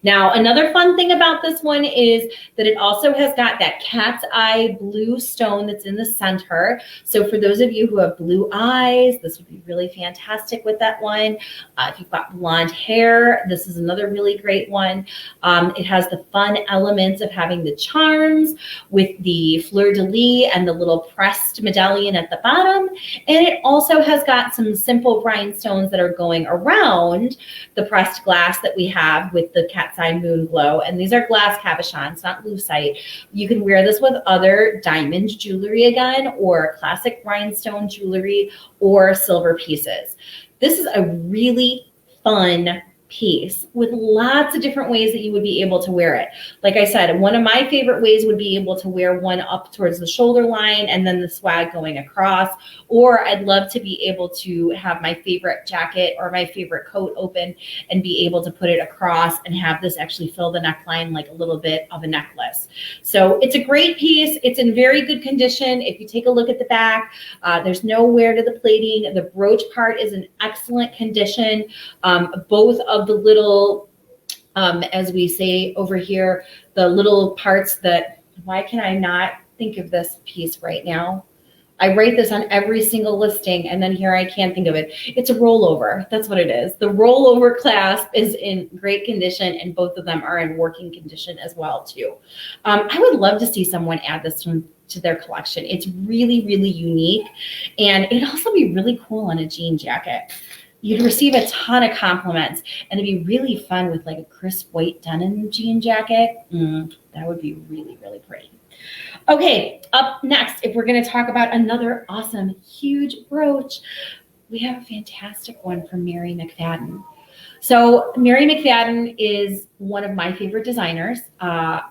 Now, another fun thing about this one is that it also has got that cat's eye blue stone that's in the center. So for those of you who have blue eyes, this would be really fantastic with that one. If you've got blonde hair, this is another really great one. It has the fun elements of having the charms with the fleur-de-lis and the little pressed medallion at the bottom. And it also has got some simple rhinestones that are going around the pressed glass that we have with the cat's eye moon glow. And these are glass cabochons, not lucite. You can wear this with other diamond jewelry again, or classic rhinestone jewelry, or silver pieces. This is a really fun piece with lots of different ways that you would be able to wear it. Like I said, one of my favorite ways would be able to wear one up towards the shoulder line and then the swag going across. Or I'd love to be able to have my favorite jacket or my favorite coat open and be able to put it across and have this actually fill the neckline like a little bit of a necklace. So it's a great piece. It's in very good condition. If you take a look at the back, there's no wear to the plating. The brooch part is in excellent condition. Both of the little, as we say over here, the little parts that, why can I not think of this piece right now? I write this on every single listing, and then here I can't think of it. It's a rollover. That's what it is. The rollover clasp is in great condition, and both of them are in working condition as well, too. I would love to see someone add this one to their collection. It's really, really unique, and it'd also be really cool on a jean jacket. You'd receive a ton of compliments, and it'd be really fun with like a crisp white denim jean jacket. That would be really, really pretty. Okay, up next, if we're going to talk about another awesome, huge brooch, we have a fantastic one from Mary McFadden. So Mary McFadden is one of my favorite designers. I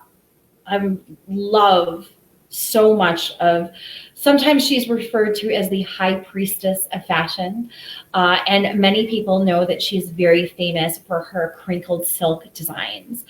love so much of, sometimes she's referred to as the high priestess of fashion. And many people know that she's very famous for her crinkled silk designs.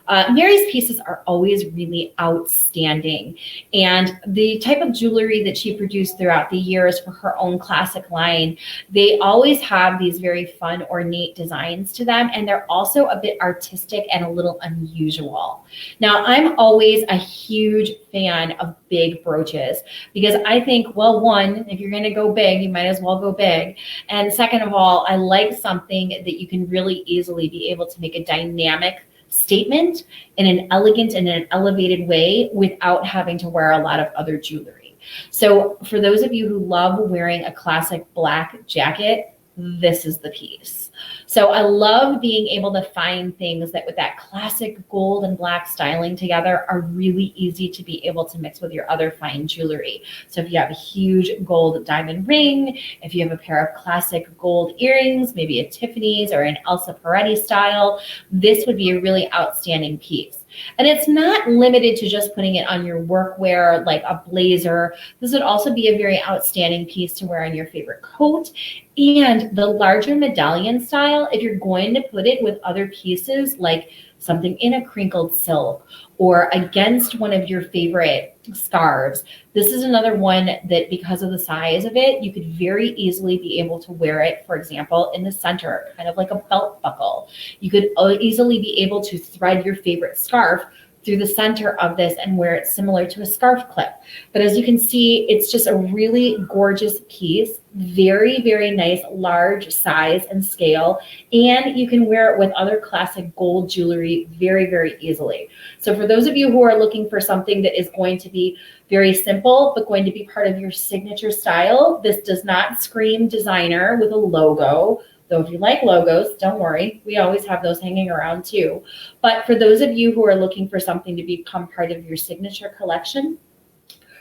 Mary's pieces are always really outstanding. And the type of jewelry that she produced throughout the years for her own classic line, they always have these very fun, ornate designs to them. And they're also a bit artistic and a little unusual. Now, I'm always a huge fan of big brooches because I think, well, one, if you're going to go big, you might as well go big. And second of all, I like something that you can really easily be able to make a dynamic statement in an elegant and an elevated way without having to wear a lot of other jewelry. So for those of you who love wearing a classic black jacket, this is the piece. So I love being able to find things that with that classic gold and black styling together are really easy to be able to mix with your other fine jewelry. So if you have a huge gold diamond ring, if you have a pair of classic gold earrings, maybe a Tiffany's or an Elsa Peretti style, this would be a really outstanding piece. And it's not limited to just putting it on your workwear like a blazer. This would also be a very outstanding piece to wear on your favorite coat. And the larger medallion style, if you're going to put it with other pieces like something in a crinkled silk or against one of your favorite scarves, this is another one that because of the size of it, you could very easily be able to wear it, for example, in the center, kind of like a belt buckle. You could easily be able to thread your favorite scarf through the center of this and wear it similar to a scarf clip. But as you can see, it's just a really gorgeous piece, very, very nice, large size and scale. And you can wear it with other classic gold jewelry very, very easily. So for those of you who are looking for something that is going to be very simple, but going to be part of your signature style, this does not scream designer with a logo. Though if you like logos, don't worry, we always have those hanging around too. But for those of you who are looking for something to become part of your signature collection,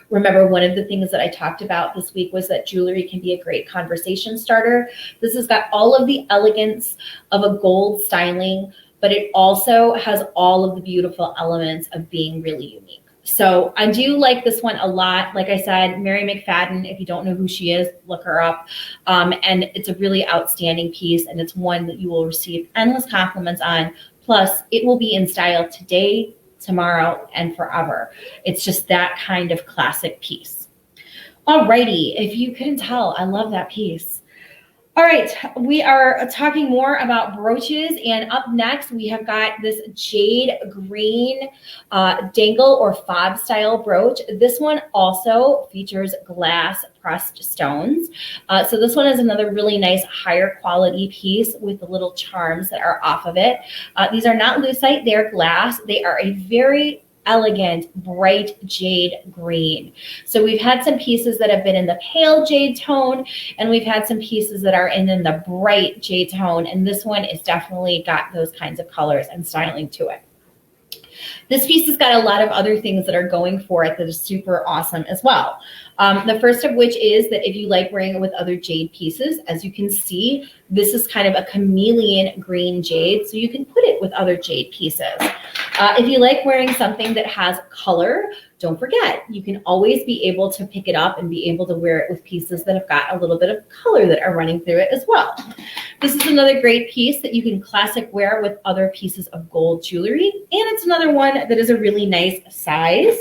remember one of the things that I talked about this week was that jewelry can be a great conversation starter. This has got all of the elegance of a gold styling, but it also has all of the beautiful elements of being really unique. So I do like this one a lot. Like I said, Mary McFadden, if you don't know who she is, look her up. And it's a really outstanding piece, and it's one that you will receive endless compliments on. Plus, it will be in style today, tomorrow, and forever. It's just that kind of classic piece. Alrighty, if you couldn't tell, I love that piece. All right, we are talking more about brooches, and up next we have got this jade green dangle or fob style brooch. This one also features glass pressed stones. So this one is another really nice higher quality piece with the little charms that are off of it. These are not lucite, they're glass. They are a very elegant, bright jade green. So we've had some pieces that have been in the pale jade tone, and we've had some pieces that are in the bright jade tone, and this one is definitely got those kinds of colors and styling to it. This piece has got a lot of other things that are going for it that is super awesome as well. The first of which is that if you like wearing it with other jade pieces, as you can see, this is kind of a chameleon green jade, so you can put it with other jade pieces. If you like wearing something that has color, don't forget, you can always be able to pick it up and be able to wear it with pieces that have got a little bit of color that are running through it as well. This is another great piece that you can classic wear with other pieces of gold jewelry. And it's another one that is a really nice size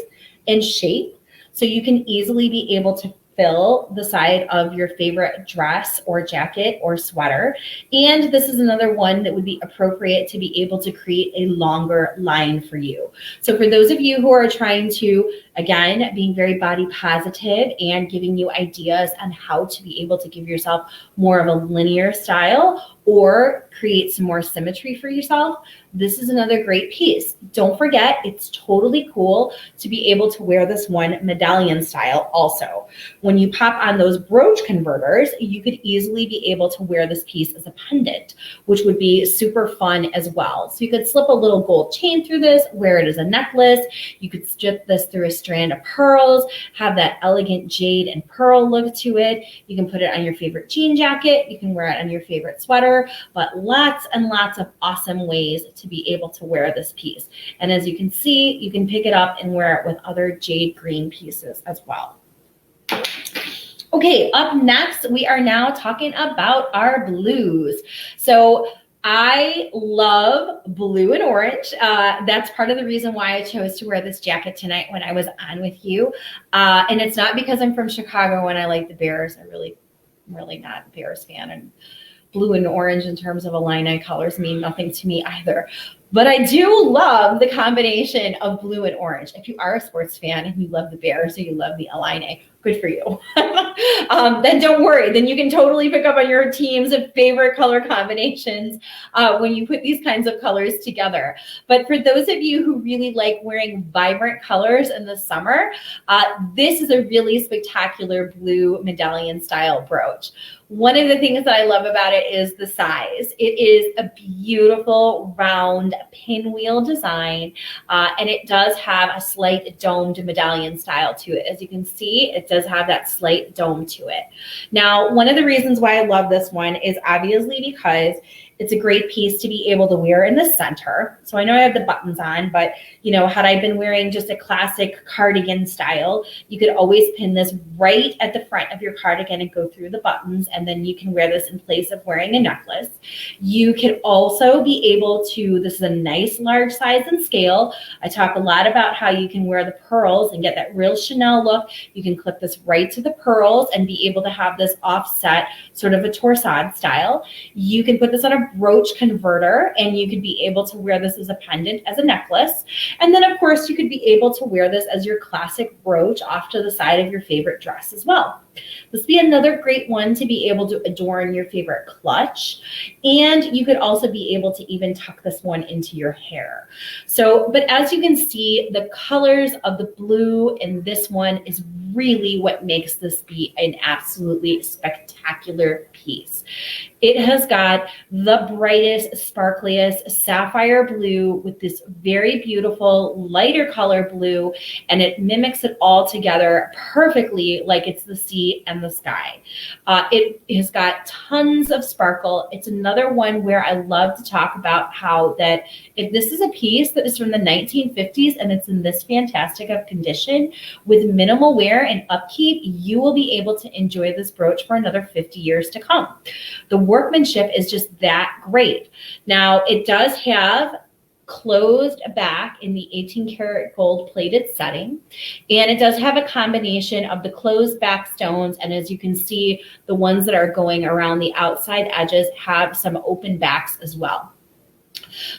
and shape. So you can easily be able to fill the side of your favorite dress or jacket or sweater. And this is another one that would be appropriate to be able to create a longer line for you. So for those of you who are trying to, again, being very body positive and giving you ideas on how to be able to give yourself more of a linear style or create some more symmetry for yourself, this is another great piece. Don't forget, it's totally cool to be able to wear this one medallion style also. When you pop on those brooch converters, you could easily be able to wear this piece as a pendant, which would be super fun as well. So you could slip a little gold chain through this, wear it as a necklace. You could strip this through a strand of pearls, have that elegant jade and pearl look to it. You can put it on your favorite jean jacket. You can wear it on your favorite sweater, but lots and lots of awesome ways to be able to wear this piece. And as you can see, you can pick it up and wear it with other jade green pieces as well. Okay, up next, we are now talking about our blues. So I love blue and orange. That's part of the reason why I chose to wear this jacket tonight when I was on with you. And it's not because I'm from Chicago and I like the Bears. I'm really not a Bears fan. And blue and orange in terms of Illini colors mean nothing to me either. But I do love the combination of blue and orange. If you are a sports fan and you love the Bears or you love the Illini, good for you. Then don't worry. Then you can totally pick up on your team's favorite color combinations when you put these kinds of colors together. But for those of you who really like wearing vibrant colors in the summer, this is a really spectacular blue medallion style brooch. One of the things that I love about it is the size. It is a beautiful round pinwheel design, and it does have a slight domed medallion style to it. As you can see, it does have that slight dome to it. Now, one of the reasons why I love this one is obviously because it's a great piece to be able to wear in the center. So I know I have the buttons on, but you know, had I been wearing just a classic cardigan style, you could always pin this right at the front of your cardigan and go through the buttons, and then you can wear this in place of wearing a necklace. You can also be able to, this is a nice large size and scale. I talk a lot about how you can wear the pearls and get that real Chanel look. You can clip this right to the pearls and be able to have this offset, sort of a torsade style. You can put this on a brooch converter, and you could be able to wear this as a pendant, as a necklace. And then of course you could be able to wear this as your classic brooch off to the side of your favorite dress as well. This would be another great one to be able to adorn your favorite clutch. And you could also be able to even tuck this one into your hair. So, but as you can see, the colors of the blue in this one is really what makes this be an absolutely spectacular piece. It has got the brightest, sparkliest sapphire blue with this very beautiful lighter color blue, and it mimics it all together perfectly like it's the sea and the sky. It has got tons of sparkle. It's another one where I love to talk about how that if this is a piece that is from the 1950s and it's in this fantastic of condition with minimal wear and upkeep, you will be able to enjoy this brooch for another 50 years to come. The workmanship is just that great. Now, it does have closed back in the 18 karat gold plated setting, and it does have a combination of the closed back stones, and as you can see, the ones that are going around the outside edges have some open backs as well.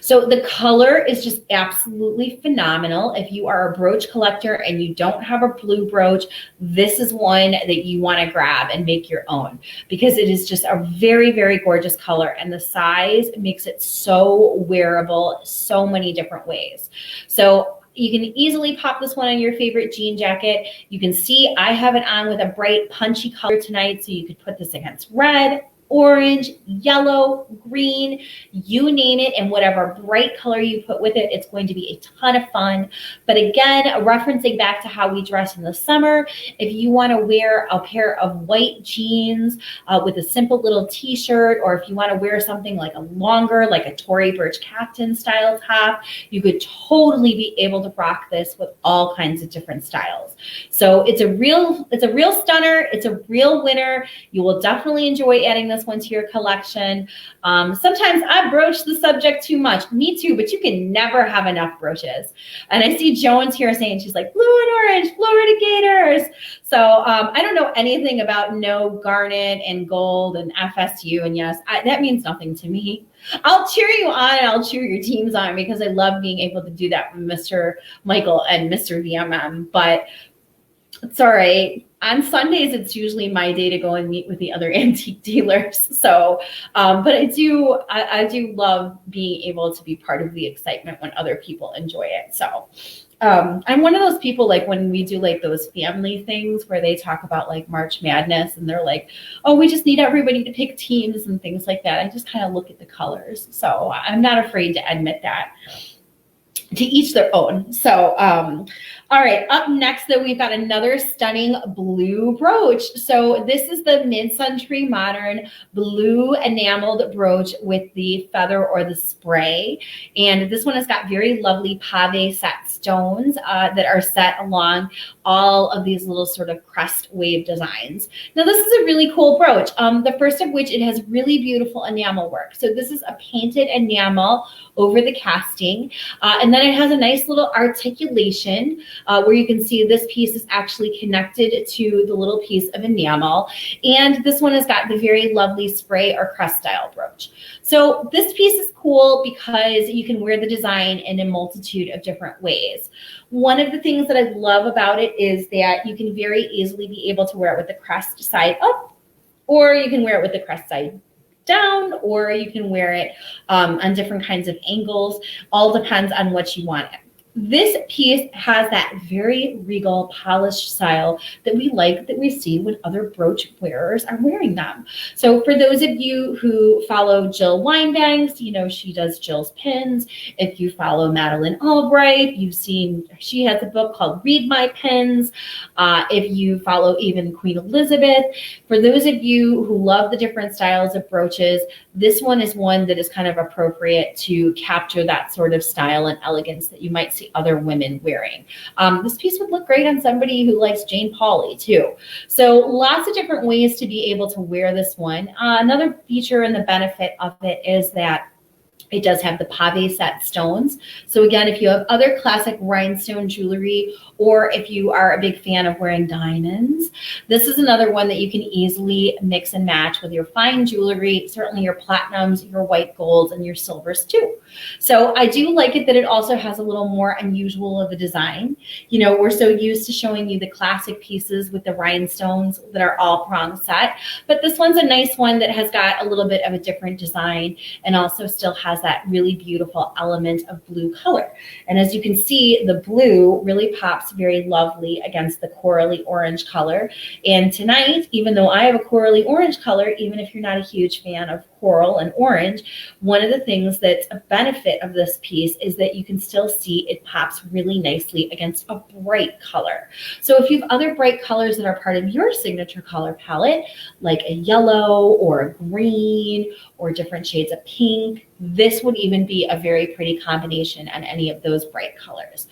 So the color is just absolutely phenomenal. If you are a brooch collector and you don't have a blue brooch, this is one that you want to grab and make your own, because it is just a very, very gorgeous color, and the size makes it so wearable so many different ways. So you can easily pop this one on your favorite jean jacket. You can see I have it on with a bright punchy color tonight, so you could put this against red, orange, yellow, green, you name it, and whatever bright color you put with it, it's going to be a ton of fun. But again, referencing back to how we dress in the summer, if you want to wear a pair of white jeans with a simple little t-shirt, or if you want to wear something like a longer, like a Tory Burch Captain style top, you could totally be able to rock this with all kinds of different styles. So it's a real stunner. It's a real winner. You will definitely enjoy adding this one to your collection. Sometimes I broach the subject too much. Me too, but you can never have enough brooches. And I see Jones here saying, she's like, blue and orange, Florida Gators. So I don't know anything about no garnet and gold and FSU. And yes, that means nothing to me. I'll cheer you on and I'll cheer your teams on, because I love being able to do that with Mr. Michael and Mr. VMM. But it's all right. On Sundays, it's usually my day to go and meet with the other antique dealers. So, but I do love being able to be part of the excitement when other people enjoy it. So I'm one of those people, like when we do like those family things where they talk about like March Madness and they're like, oh, we just need everybody to pick teams and things like that. I just kind of look at the colors. So I'm not afraid to admit that. To each their own. So, all All right, up next though, we've got another stunning blue brooch. So this is the mid-century modern blue enameled brooch with the feather or the spray. And this one has got very lovely pave set stones that are set along all of these little sort of crest wave designs. Now this is a really cool brooch. The first of which, it has really beautiful enamel work. So this is a painted enamel over the casting. And then it has a nice little articulation where you can see this piece is actually connected to the little piece of enamel. And this one has got the very lovely spray or crest style brooch. So this piece is cool because you can wear the design in a multitude of different ways. One of the things that I love about it is that you can very easily be able to wear it with the crest side up, or you can wear it with the crest side down, or you can wear it on different kinds of angles. All depends on what you want it. This piece has that very regal, polished style that we see when other brooch wearers are wearing them. So for those of you who follow Jill Wine-Banks, you know she does Jill's pins. If you follow Madeleine Albright, you've seen she has a book called Read My Pins. If you follow even Queen Elizabeth, for those of you who love the different styles of brooches, this one is one that is kind of appropriate to capture that sort of style and elegance that you might see other women wearing. This piece would look great on somebody who likes Jane Pauley too. So lots of different ways to be able to wear this one. Another feature and the benefit of it is that it does have the pave set stones. So again, if you have other classic rhinestone jewelry, or if you are a big fan of wearing diamonds, this is another one that you can easily mix and match with your fine jewelry, certainly your platinums, your white golds, and your silvers too. So I do like it that it also has a little more unusual of a design. You know, we're so used to showing you the classic pieces with the rhinestones that are all prong set, but this one's a nice one that has got a little bit of a different design and also still has that really beautiful element of blue color. And as you can see, the blue really pops very lovely against the corally orange color. And tonight, even though I have a corally orange color, even if you're not a huge fan of coral and orange, one of the things that's a benefit of this piece is that you can still see it pops really nicely against a bright color. So if you have other bright colors that are part of your signature color palette, like a yellow or a green or different shades of pink, this would even be a very pretty combination on any of those bright colors.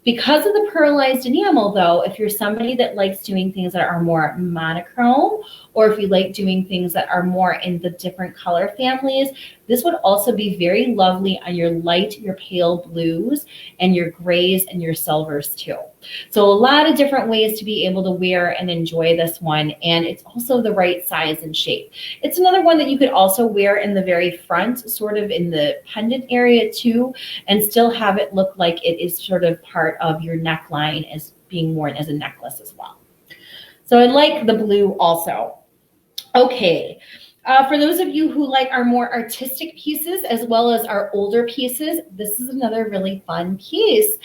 Because of the pearlized enamel, though, if you're somebody that likes doing things that are more monochrome, or if you like doing things that are more in the different color families, this would also be very lovely on your light, your pale blues, and your grays and your silvers too. So a lot of different ways to be able to wear and enjoy this one, and it's also the right size and shape. It's another one that you could also wear in the very front, sort of in the pendant area too, and still have it look like it is sort of part of your neckline as being worn as a necklace as well. So I like the blue also. Okay. For those of you who like our more artistic pieces as well as our older pieces, this is another really fun piece.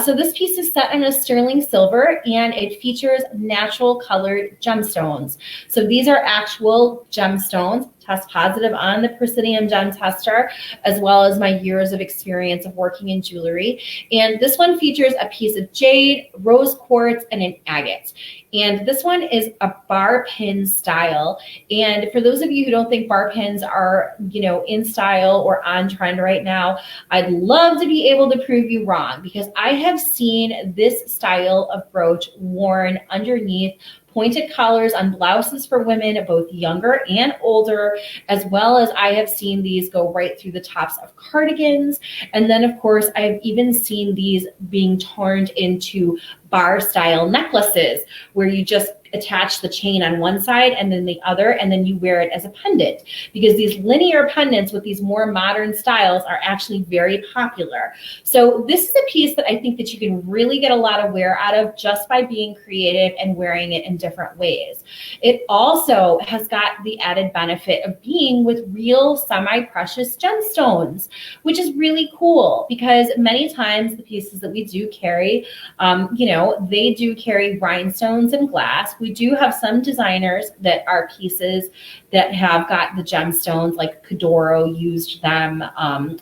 So this piece is set in a sterling silver and it features natural colored gemstones. So these are actual gemstones. Test positive on the Presidium Gem Tester, as well as my years of experience of working in jewelry. And this one features a piece of jade, rose quartz, and an agate. And this one is a bar pin style. And for those of you who don't think bar pins are, you know, in style or on trend right now, I'd love to be able to prove you wrong, because I have seen this style of brooch worn underneath pointed collars on blouses for women, both younger and older, as well as I have seen these go right through the tops of cardigans. And then of course, I've even seen these being turned into bar style necklaces where you just attach the chain on one side and then the other, and then you wear it as a pendant, because these linear pendants with these more modern styles are actually very popular. So this is a piece that I think that you can really get a lot of wear out of just by being creative and wearing it in different ways. It also has got the added benefit of being with real semi-precious gemstones, which is really cool, because many times the pieces that we do carry, you know, know, they do carry rhinestones and glass. We do have some designers that are pieces that have got the gemstones, like Cadoro used them,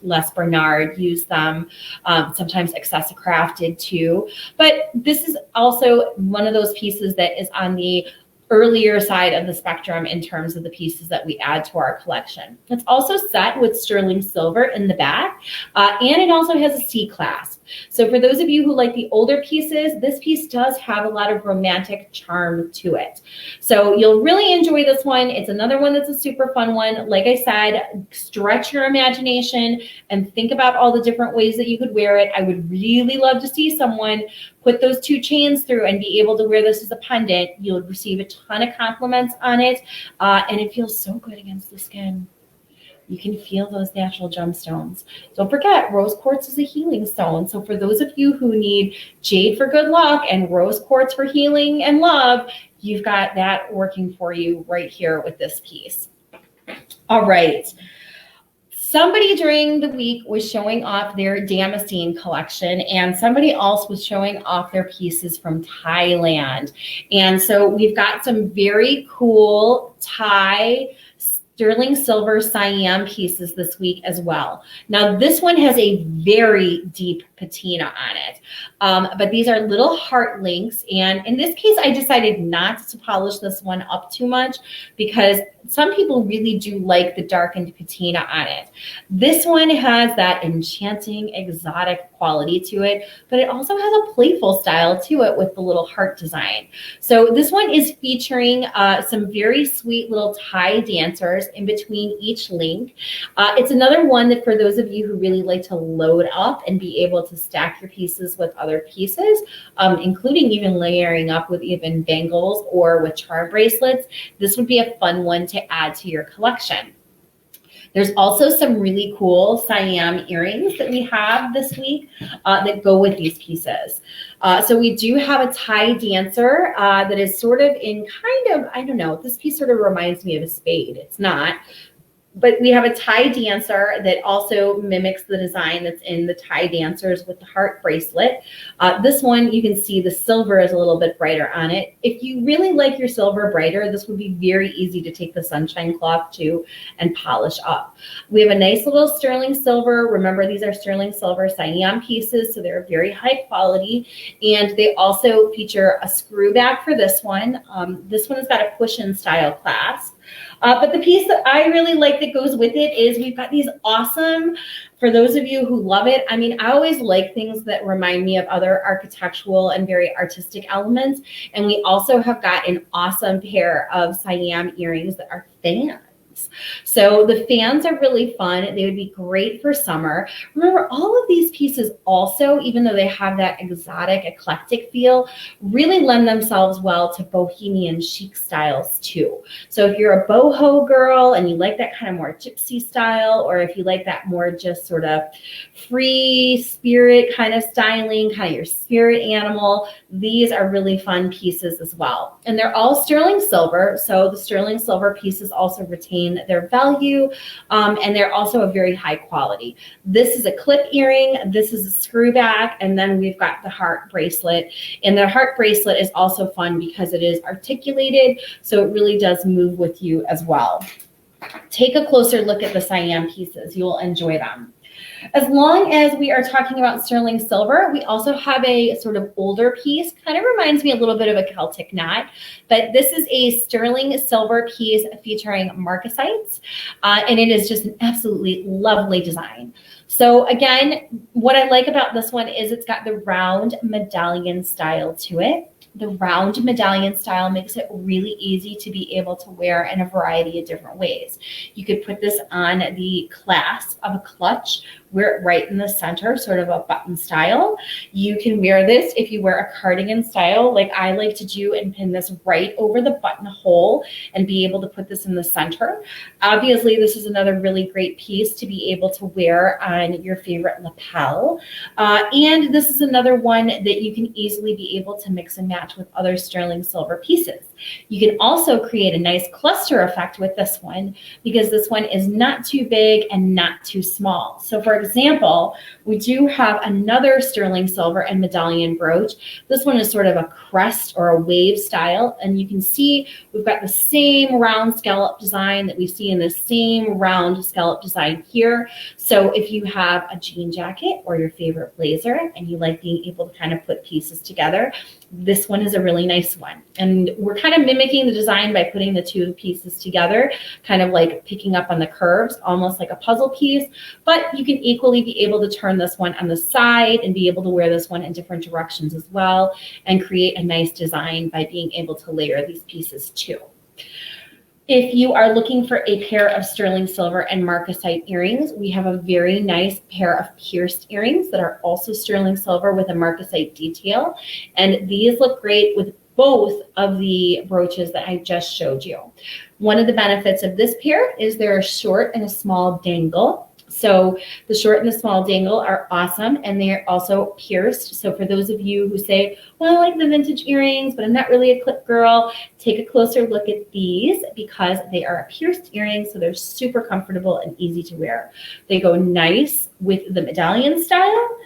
Les Bernard used them, sometimes Excessa Crafted too. But this is also one of those pieces that is on the earlier side of the spectrum in terms of the pieces that we add to our collection. It's also set with sterling silver in the back, and it also has a C clasp. So for those of you who like the older pieces, this piece does have a lot of romantic charm to it. So you'll really enjoy this one. It's another one that's a super fun one. Like I said, stretch your imagination and think about all the different ways that you could wear it. I would really love to see someone put those two chains through and be able to wear this as a pendant. You'll receive a ton of compliments on it, and it feels so good against the skin. You can feel those natural gemstones. Don't forget, rose quartz is a healing stone. So for those of you who need jade for good luck and rose quartz for healing and love, you've got that working for you right here with this piece. All right. Somebody during the week was showing off their Damascene collection, and somebody else was showing off their pieces from Thailand. And so we've got some very cool Thai sterling silver Siam pieces this week as well. Now this one has a very deep patina on it, but these are little heart links, and in this case I decided not to polish this one up too much because some people really do like the darkened patina on it. This one has that enchanting exotic quality to it, but it also has a playful style to it with the little heart design. So this one is featuring some very sweet little Thai dancers in between each link. It's another one that for those of you who really like to load up and be able to stack your pieces with other pieces, including even layering up with even bangles or with charm bracelets, this would be a fun one to add to your collection. There's also some really cool Siam earrings that we have this week that go with these pieces. So we do have a Thai dancer that is sort of in kind of, I don't know, this piece sort of reminds me of a spade. It's not. But we have a Thai dancer that also mimics the design that's in the Thai dancers with the heart bracelet. This one, you can see the silver is a little bit brighter on it. If you really like your silver brighter, this would be very easy to take the sunshine cloth to and polish up. We have a nice little sterling silver. Remember, these are sterling silver Siam pieces, so they're very high quality. And they also feature a screw back for this one. This one has got a push-in style clasp. But the piece that I really like that goes with it is we've got these awesome, for those of you who love it, I mean, I always like things that remind me of other architectural and very artistic elements. And we also have got an awesome pair of Siam earrings that are fans. So the fans are really fun. They would be great for summer. Remember, all of these pieces also, even though they have that exotic, eclectic feel, really lend themselves well to bohemian chic styles too. So if you're a boho girl and you like that kind of more gypsy style, or if you like that more just sort of free spirit kind of styling, kind of your spirit animal, these are really fun pieces as well. And they're all sterling silver. So the sterling silver pieces also retain their value, and they're also a very high quality. This is a clip earring, this is a screw back, and then we've got the heart bracelet. And the heart bracelet is also fun because it is articulated, so it really does move with you as well. Take a closer look at the Siam pieces. You'll enjoy them. As long as we are talking about sterling silver, we also have a sort of older piece, kind of reminds me a little bit of a Celtic knot, but this is a sterling silver piece featuring marcasites, and it is just an absolutely lovely design. So again, what I like about this one is it's got the round medallion style to it. The round medallion style makes it really easy to be able to wear in a variety of different ways. You could put this on the clasp of a clutch, wear it right in the center, sort of a button style. You can wear this if you wear a cardigan style, like I like to do, and pin this right over the buttonhole and be able to put this in the center. Obviously, this is another really great piece to be able to wear on on your favorite lapel. And this is another one that you can easily be able to mix and match with other sterling silver pieces. You can also create a nice cluster effect with this one because this one is not too big and not too small. So for example, we do have another sterling silver and medallion brooch. This one is sort of a crest or a wave style, and you can see we've got the same round scallop design that we see in the same round scallop design here. So if you have a jean jacket or your favorite blazer and you like being able to kind of put pieces together, this one is a really nice one. And we're kind of mimicking the design by putting the two pieces together, kind of like picking up on the curves, almost like a puzzle piece. But you can equally be able to turn this one on the side and be able to wear this one in different directions as well and create a nice design by being able to layer these pieces too. If you are looking for a pair of sterling silver and marcasite earrings, we have a very nice pair of pierced earrings that are also sterling silver with a marcasite detail. And these look great with both of the brooches that I just showed you. One of the benefits of this pair is they're a short and a small dangle. So the short and the small dangle are awesome, and they are also pierced. So for those of you who say, well, I like the vintage earrings, but I'm not really a clip girl, take a closer look at these because they are a pierced earring, so they're super comfortable and easy to wear. They go nice with the medallion style,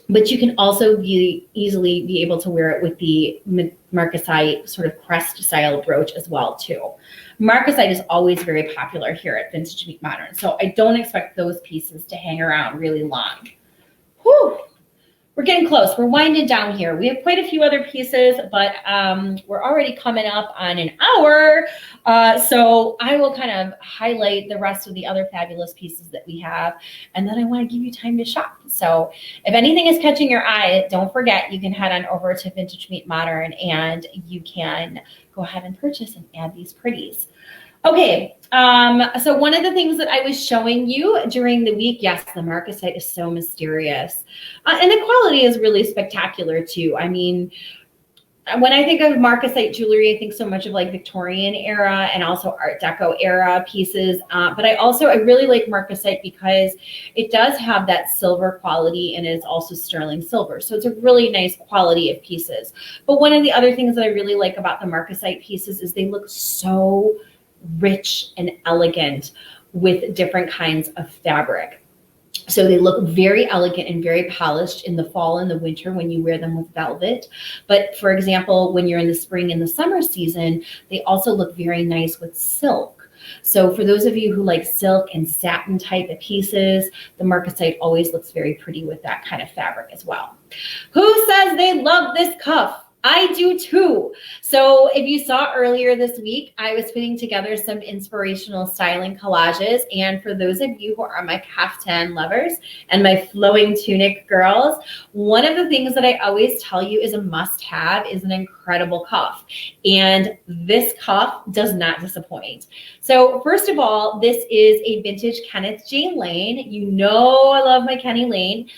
but you can also easily be able to wear it with the marcasite sort of crest style brooch as well too. Marcasite is always very popular here at Vintage Meet Modern, so I don't expect those pieces to hang around really long. Whew. We're getting close. We're winding down here. We have quite a few other pieces, but we're already coming up on an hour. So I will kind of highlight the rest of the other fabulous pieces that we have. And then I want to give you time to shop. So if anything is catching your eye, don't forget, you can head on over to Vintage Meet Modern and you can go ahead and purchase and add these pretties. Okay, so one of the things that I was showing you during the week, yes, the marcasite is so mysterious. And the quality is really spectacular too. I mean, when I think of marcasite jewelry, I think so much of like Victorian era and also Art Deco era pieces. But I really like marcasite because it does have that silver quality and it's also sterling silver. So it's a really nice quality of pieces. But one of the other things that I really like about the marcasite pieces is they look so rich and elegant with different kinds of fabric. So they look very elegant and very polished in the fall and the winter when you wear them with velvet. But for example, when you're in the spring and the summer season, they also look very nice with silk. So for those of you who like silk and satin type of pieces, the marcasite always looks very pretty with that kind of fabric as well. Who says they love this cuff? I do too. So if you saw earlier this week, I was putting together some inspirational styling collages. And for those of you who are my caftan lovers and my flowing tunic girls, one of the things that I always tell you is a must-have is an incredible cuff. And this cuff does not disappoint. So first of all, this is a vintage Kenneth J. Lane. You know I love my Kenny Lane.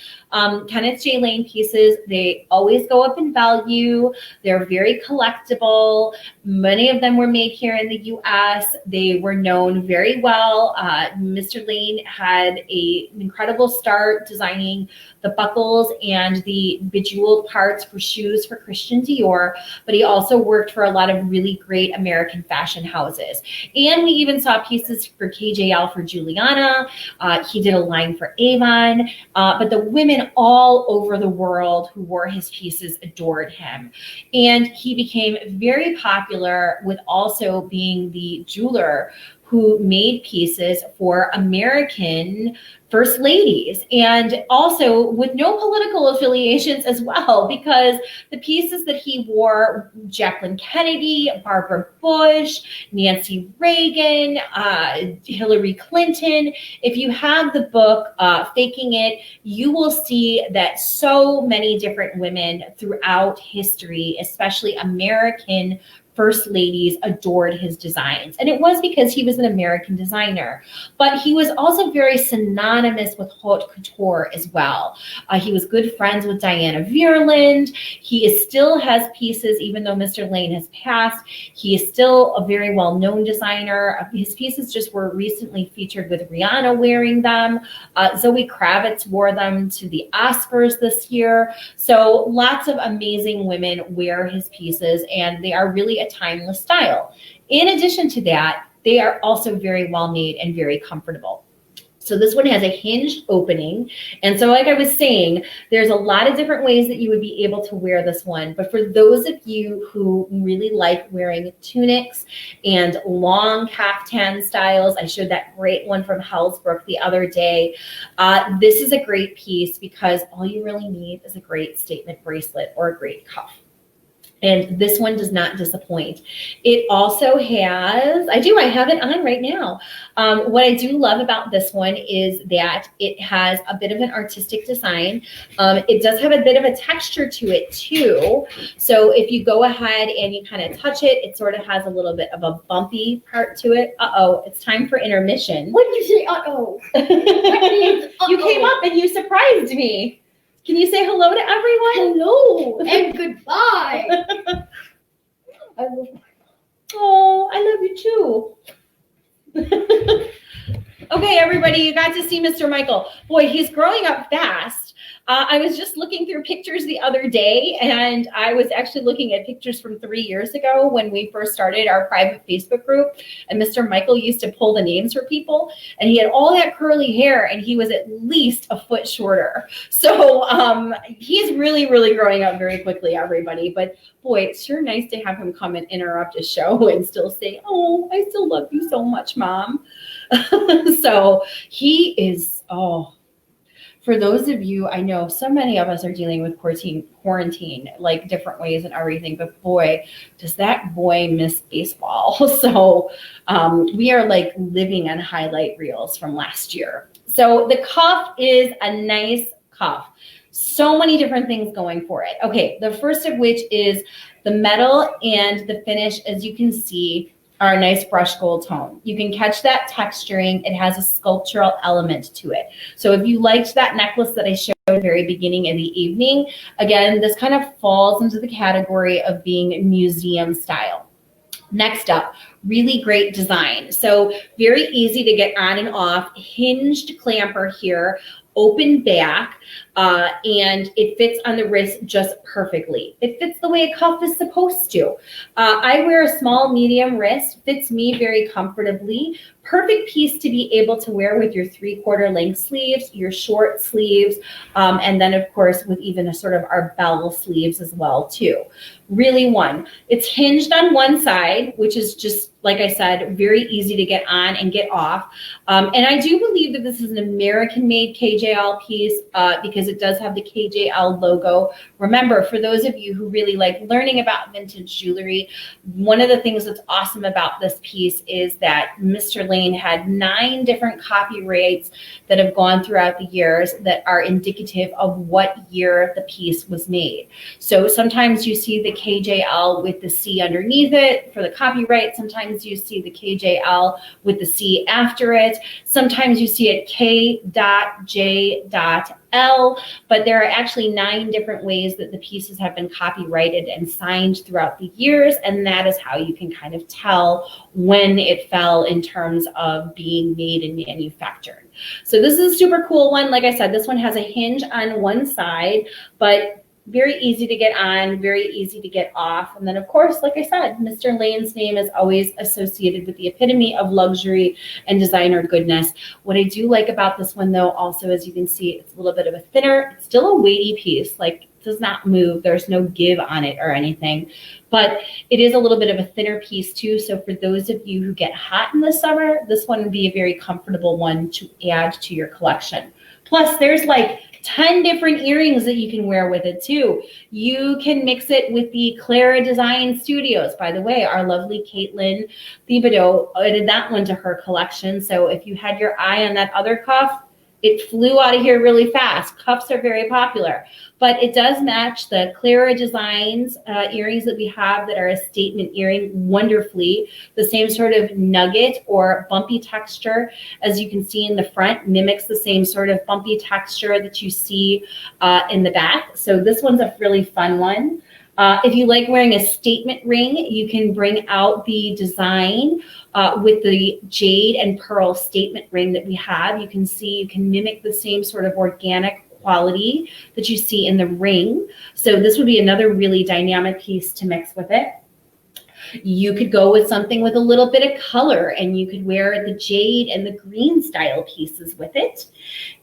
Kenneth J. Lane pieces, they always go up in value. They're very collectible. Many of them were made here in the US. They were known very well. Mr. Lane had an incredible start designing the buckles and the bejeweled parts for shoes for Christian Dior, but he also worked for a lot of really great American fashion houses. And we even saw pieces for KJL for Juliana. He did a line for Avon, but the women all over the world who wore his pieces adored him. And he became very popular with also being the jeweler who made pieces for American first ladies, and also with no political affiliations as well, because the pieces that he wore, Jacqueline Kennedy, Barbara Bush, Nancy Reagan, Hillary Clinton, if you have the book Faking It, you will see that so many different women throughout history, especially American first ladies adored his designs. And it was because he was an American designer, but he was also very synonymous with haute couture as well. He was good friends with Diana Veerland. He still has pieces, even though Mr. Lane has passed. He is still a very well-known designer. His pieces just were recently featured with Rihanna wearing them. Zoe Kravitz wore them to the Oscars this year. So lots of amazing women wear his pieces, and they are really a timeless style. In addition to that, they are also very well made and very comfortable. So this one has a hinged opening. And so like I was saying, there's a lot of different ways that you would be able to wear this one. But for those of you who really like wearing tunics and long caftan styles, I showed that great one from Hellsbrook the other day. This is a great piece because all you really need is a great statement bracelet or a great cuff. And this one does not disappoint. It also has, I have it on right now. What I do love about this one is that it has a bit of an artistic design. It does have a bit of a texture to it too. So if you go ahead and you kind of touch it, it sort of has a little bit of a bumpy part to it. Uh-oh, it's time for intermission. What did you say, uh-oh? You came up and you surprised me. Can you say hello to everyone? Hello and goodbye. I love you. Oh, I love you too. Okay, everybody, you got to see Mr. Michael. Boy, he's growing up fast. I was just looking through pictures the other day, and I was actually looking at pictures from 3 years ago when we first started our private Facebook group, and Mr. Michael used to pull the names for people, and he had all that curly hair, and he was at least a foot shorter. So he's really, really growing up very quickly, everybody. But boy, it's sure nice to have him come and interrupt a show and still say, oh, I still love you so much, Mom. So he is, for those of you, I know so many of us are dealing with quarantine, like different ways and everything, but boy, does that boy miss baseball. So we are like living on highlight reels from last year. So the cuff is a nice cuff. So many different things going for it. Okay, the first of which is the metal and the finish, as you can see, are a nice brush gold tone. You can catch that texturing. It has a sculptural element to it. So if you liked that necklace that I showed at the very beginning of the evening, again, this kind of falls into the category of being museum style. Next up, really great design. So very easy to get on and off, hinged clamper here, open back, and it fits on the wrist just perfectly. It fits the way a cuff is supposed to. I wear a small medium wrist, fits me very comfortably. Perfect piece to be able to wear with your 3/4 length sleeves, your short sleeves, and then of course with even a sort of our bell sleeves as well too. Really one. It's hinged on one side, which is just, like I said, very easy to get on and get off. And I do believe that this is an American-made KJL piece because it does have the KJL logo. Remember, for those of you who really like learning about vintage jewelry, one of the things that's awesome about this piece is that Mr. Lane had 9 different copyrights that have gone throughout the years that are indicative of what year the piece was made. So sometimes you see the KJL with the C underneath it for the copyright. Sometimes you see the KJL with the C after it. Sometimes you see it K.J.L, but there are actually 9 different ways that the pieces have been copyrighted and signed throughout the years, and that is how you can kind of tell when it fell in terms of being made and manufactured. So this is a super cool one. Like I said, this one has a hinge on one side, but very easy to get on, very easy to get off. And then, of course, like I said, Mr. Lane's name is always associated with the epitome of luxury and designer goodness. What I do like about this one, though, also, as you can see, it's a little bit of a thinner, it's still a weighty piece, like it does not move. There's no give on it or anything, but it is a little bit of a thinner piece too. So for those of you who get hot in the summer, this one would be a very comfortable one to add to your collection. Plus, there's like 10 different earrings that you can wear with it too. You can mix it with the Clara Design Studios. By the way, our lovely Caitlin Thibodeau added that one to her collection. So if you had your eye on that other cuff, It flew out of here really fast. Cuffs are very popular, but it does match the Clara Designs earrings that we have that are a statement earring wonderfully. The same sort of nugget or bumpy texture as you can see in the front mimics the same sort of bumpy texture that you see in the back. So this one's a really fun one. If you like wearing a statement ring, you can bring out the design with the jade and pearl statement ring that we have. You can see you can mimic the same sort of organic quality that you see in the ring. So this would be another really dynamic piece to mix with it. You could go with something with a little bit of color, and you could wear the jade and the green style pieces with it.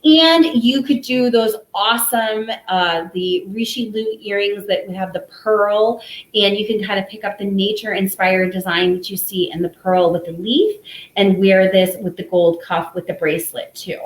And you could do those awesome, the Richelieu earrings that would have the pearl, and you can kind of pick up the nature inspired design that you see in the pearl with the leaf and wear this with the gold cuff with the bracelet too.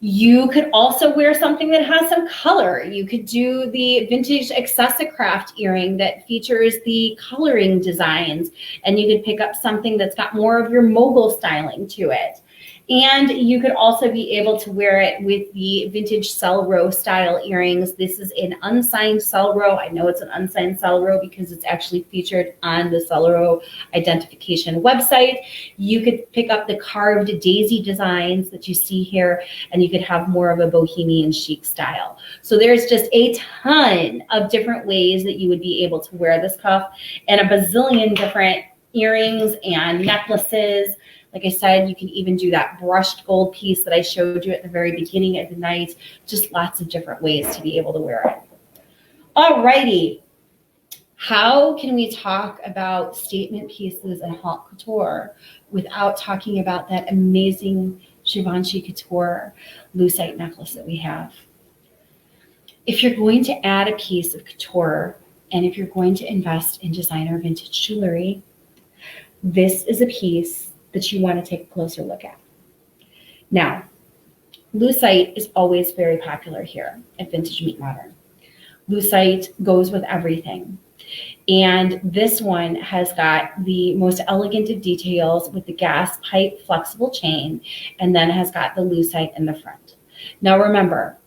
You could also wear something that has some color. You could do the vintage Accessicraft earring that features the coloring designs, and you could pick up something that's got more of your mogul styling to it. And you could also be able to wear it with the vintage Celro style earrings. This is an unsigned Celro. I know it's an unsigned Celro because it's actually featured on the Celro identification website. You could pick up the carved daisy designs that you see here, and you could have more of a bohemian chic style. So there's just a ton of different ways that you would be able to wear this cuff, and a bazillion different earrings and necklaces. Like I said, you can even do that brushed gold piece that I showed you at the very beginning of the night. Just lots of different ways to be able to wear it. All righty. How can we talk about statement pieces and haute couture without talking about that amazing Givenchy Couture lucite necklace that we have? If you're going to add a piece of couture, and if you're going to invest in designer vintage jewelry, this is a piece that you want to take a closer look at. Now, lucite is always very popular here at Vintage Meet Modern. Lucite goes with everything. And this one has got the most elegant of details with the gas pipe flexible chain, and then has got the lucite in the front. Now remember,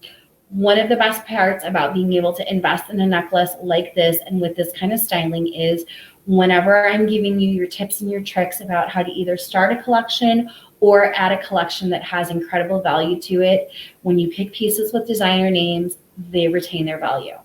one of the best parts about being able to invest in a necklace like this and with this kind of styling is whenever I'm giving you your tips and your tricks about how to either start a collection or add a collection that has incredible value to it, when you pick pieces with designer names, they retain their value.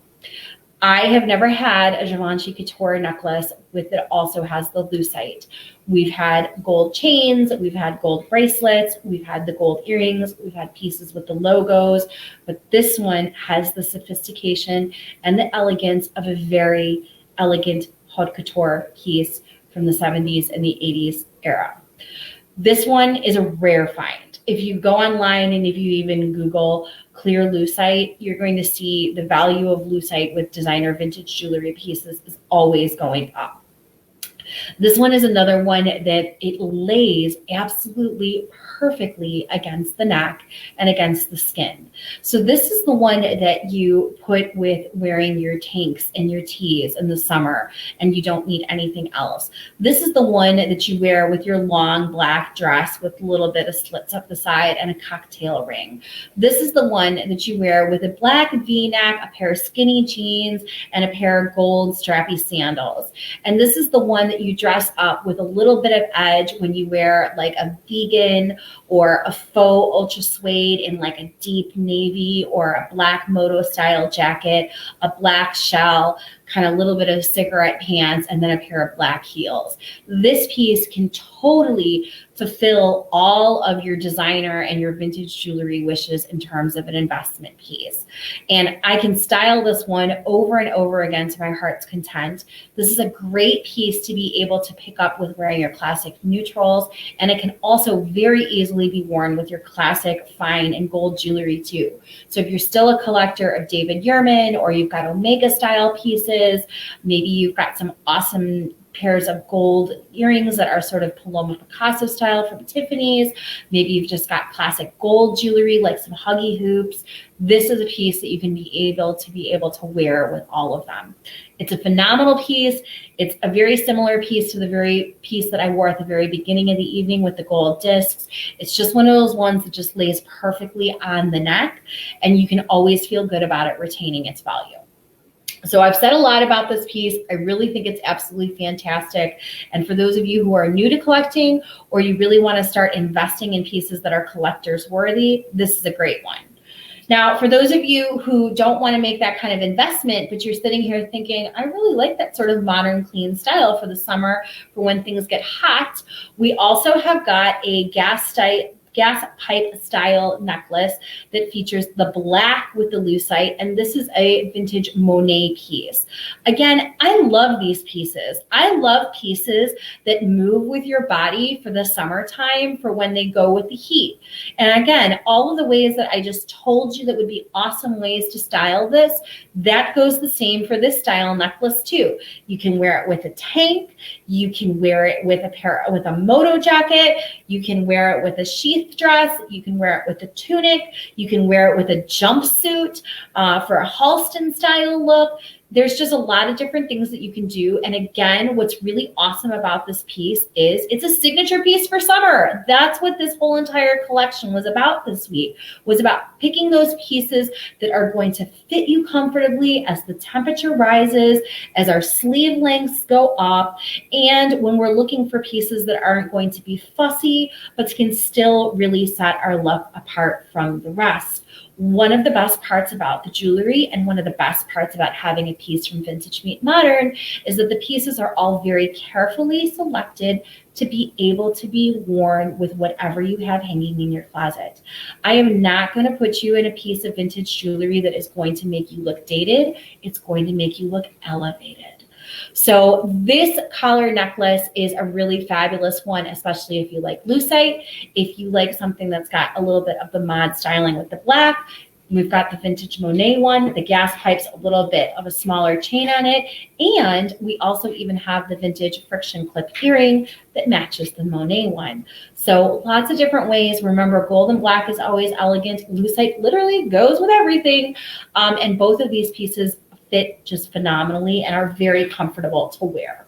I have never had a Givenchy Couture necklace with that also has the lucite. We've had gold chains, we've had gold bracelets, we've had the gold earrings, we've had pieces with the logos, but this one has the sophistication and the elegance of a very elegant haute couture piece from the 70s and the 80s era. This one is a rare find. If you go online and if you even Google clear lucite, you're going to see the value of lucite with designer vintage jewelry pieces is always going up. This one is another one that it lays absolutely perfectly against the neck and against the skin. So this is the one that you put with wearing your tanks and your tees in the summer and you don't need anything else. This is the one that you wear with your long black dress with a little bit of slits up the side and a cocktail ring. This is the one that you wear with a black V-neck, a pair of skinny jeans, and a pair of gold strappy sandals. And this is the one that you dress up with a little bit of edge when you wear like a vegan or a faux ultra suede in like a deep navy or a black moto style jacket, a black shell, kind of little bit of cigarette pants, and then a pair of black heels. This piece can totally fulfill all of your designer and your vintage jewelry wishes in terms of an investment piece. And I can style this one over and over again to my heart's content. This is a great piece to be able to pick up with wearing your classic neutrals, and it can also very easily be worn with your classic fine and gold jewelry too. So if you're still a collector of David Yurman, or you've got Omega style pieces, maybe you've got some awesome pairs of gold earrings that are sort of Paloma Picasso style from Tiffany's. Maybe you've just got classic gold jewelry like some huggy hoops. This is a piece that you can be able to wear with all of them. It's a phenomenal piece. It's a very similar piece to the very piece that I wore at the very beginning of the evening with the gold discs. It's just one of those ones that just lays perfectly on the neck, and you can always feel good about it retaining its value. So I've said a lot about this piece. I really think it's absolutely fantastic. And for those of you who are new to collecting, or you really want to start investing in pieces that are collectors worthy, this is a great one. Now, for those of you who don't want to make that kind of investment, but you're sitting here thinking, I really like that sort of modern, clean style for the summer, for when things get hot, we also have got a gas pipe style necklace that features the black with the lucite, and this is a vintage Monet piece. Again, I love these pieces. I love pieces that move with your body for the summertime, for when they go with the heat. And again, all of the ways that I just told you that would be awesome ways to style this, that goes the same for this style necklace too. You can wear it with a tank, you can wear it with a moto jacket, you can wear it with a sheath dress, you can wear it with a tunic, you can wear it with a jumpsuit for a Halston style look. There's just a lot of different things that you can do. And again, what's really awesome about this piece is it's a signature piece for summer. That's what this whole entire collection was about this week, was about picking those pieces that are going to fit you comfortably as the temperature rises, as our sleeve lengths go up, and when we're looking for pieces that aren't going to be fussy, but can still really set our look apart from the rest. One of the best parts about the jewelry, and one of the best parts about having a piece from Vintage Meet Modern, is that the pieces are all very carefully selected to be able to be worn with whatever you have hanging in your closet. I am not going to put you in a piece of vintage jewelry that is going to make you look dated. It's going to make you look elevated. So this collar necklace is a really fabulous one, especially if you like lucite, if you like something that's got a little bit of the mod styling with the black. We've got the vintage Monet one, the gas pipe's a little bit of a smaller chain on it, and we also even have the vintage friction clip earring that matches the Monet one. So lots of different ways. Remember, gold and black is always elegant. Lucite literally goes with everything, and both of these pieces fit just phenomenally and are very comfortable to wear.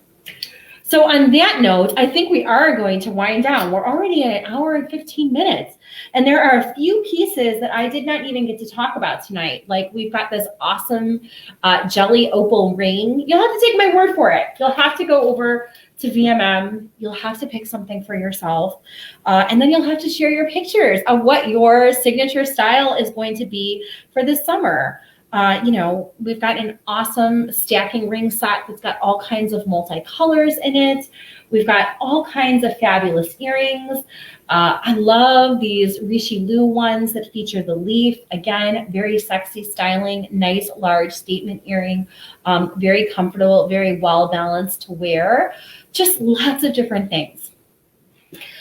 So on that note, I think we are going to wind down. We're already at 1 hour and 15 minutes. And there are a few pieces that I did not even get to talk about tonight. Like we've got this awesome jelly opal ring. You'll have to take my word for it. You'll have to go over to VMM. You'll have to pick something for yourself. And then you'll have to share your pictures of what your signature style is going to be for this summer. We've got an awesome stacking ring set that's got all kinds of multicolors in it. We've got all kinds of fabulous earrings. I love these Richelieu ones that feature the leaf. Again, very sexy styling, nice large statement earring, very comfortable, very well balanced to wear. Just lots of different things.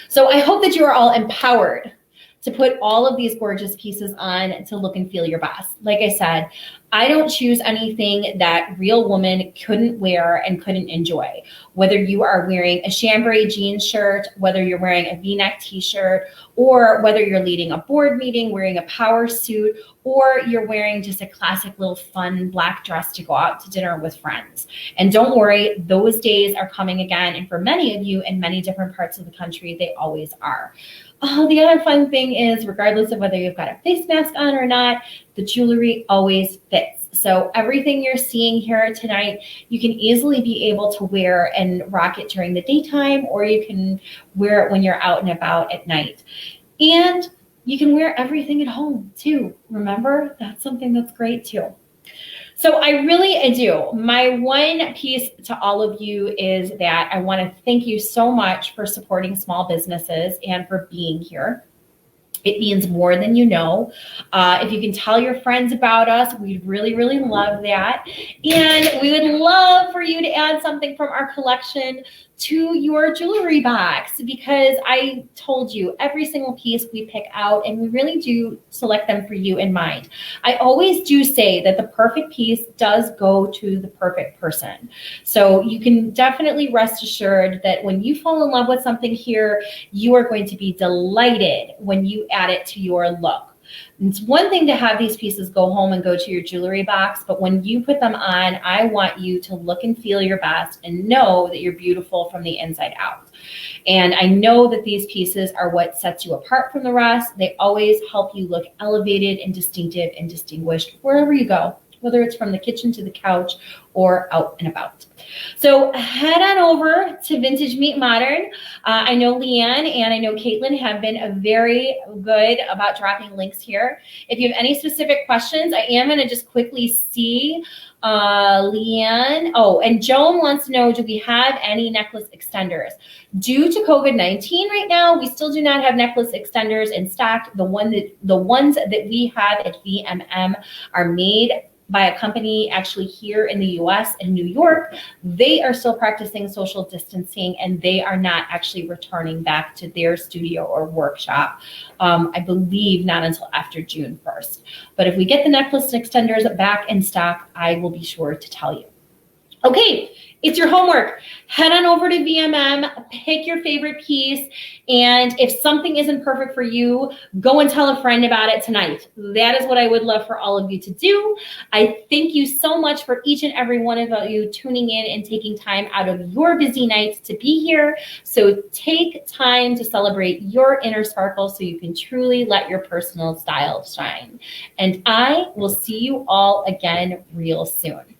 So I hope that you are all empowered to put all of these gorgeous pieces on to look and feel your best. Like I said, I don't choose anything that real woman couldn't wear and couldn't enjoy. Whether you are wearing a chambray jean shirt, whether you're wearing a V-neck t-shirt, or whether you're leading a board meeting, wearing a power suit, or you're wearing just a classic little fun black dress to go out to dinner with friends. And don't worry, those days are coming again. And for many of you in many different parts of the country, they always are. Oh, the other fun thing is, regardless of whether you've got a face mask on or not, the jewelry always fits. So everything you're seeing here tonight, you can easily be able to wear and rock it during the daytime, or you can wear it when you're out and about at night. And you can wear everything at home too. Remember, that's something that's great too. So I really do. My one piece to all of you is that I want to thank you so much for supporting small businesses and for being here. It means more than you know. If you can tell your friends about us, we'd really, really love that. And we would love for you to add add something from our collection to your jewelry box, because I told you every single piece we pick out, and we really do select them for you in mind. I always do say that the perfect piece does go to the perfect person. So you can definitely rest assured that when you fall in love with something here, you are going to be delighted when you add it to your look. It's one thing to have these pieces go home and go to your jewelry box, but when you put them on, I want you to look and feel your best and know that you're beautiful from the inside out. And I know that these pieces are what sets you apart from the rest. They always help you look elevated and distinctive and distinguished wherever you go, whether it's from the kitchen to the couch or out and about. So head on over to Vintage Meet Modern. I know Leanne and I know Caitlin have been very good about dropping links here. If you have any specific questions, I am going to just quickly see Leanne. Oh, and Joan wants to know, do we have any necklace extenders? Due to COVID-19 right now, we still do not have necklace extenders in stock. The ones that we have at VMM are made by a company actually here in the US in New York. They are still practicing social distancing, and they are not actually returning back to their studio or workshop. I believe not until after June 1st. But if we get the necklace extenders back in stock, I will be sure to tell you. Okay, it's your homework. Head on over to VMM, pick your favorite piece, and if something isn't perfect for you, go and tell a friend about it tonight. That is what I would love for all of you to do. I thank you so much for each and every one of you tuning in and taking time out of your busy nights to be here. So take time to celebrate your inner sparkle so you can truly let your personal style shine. And I will see you all again real soon.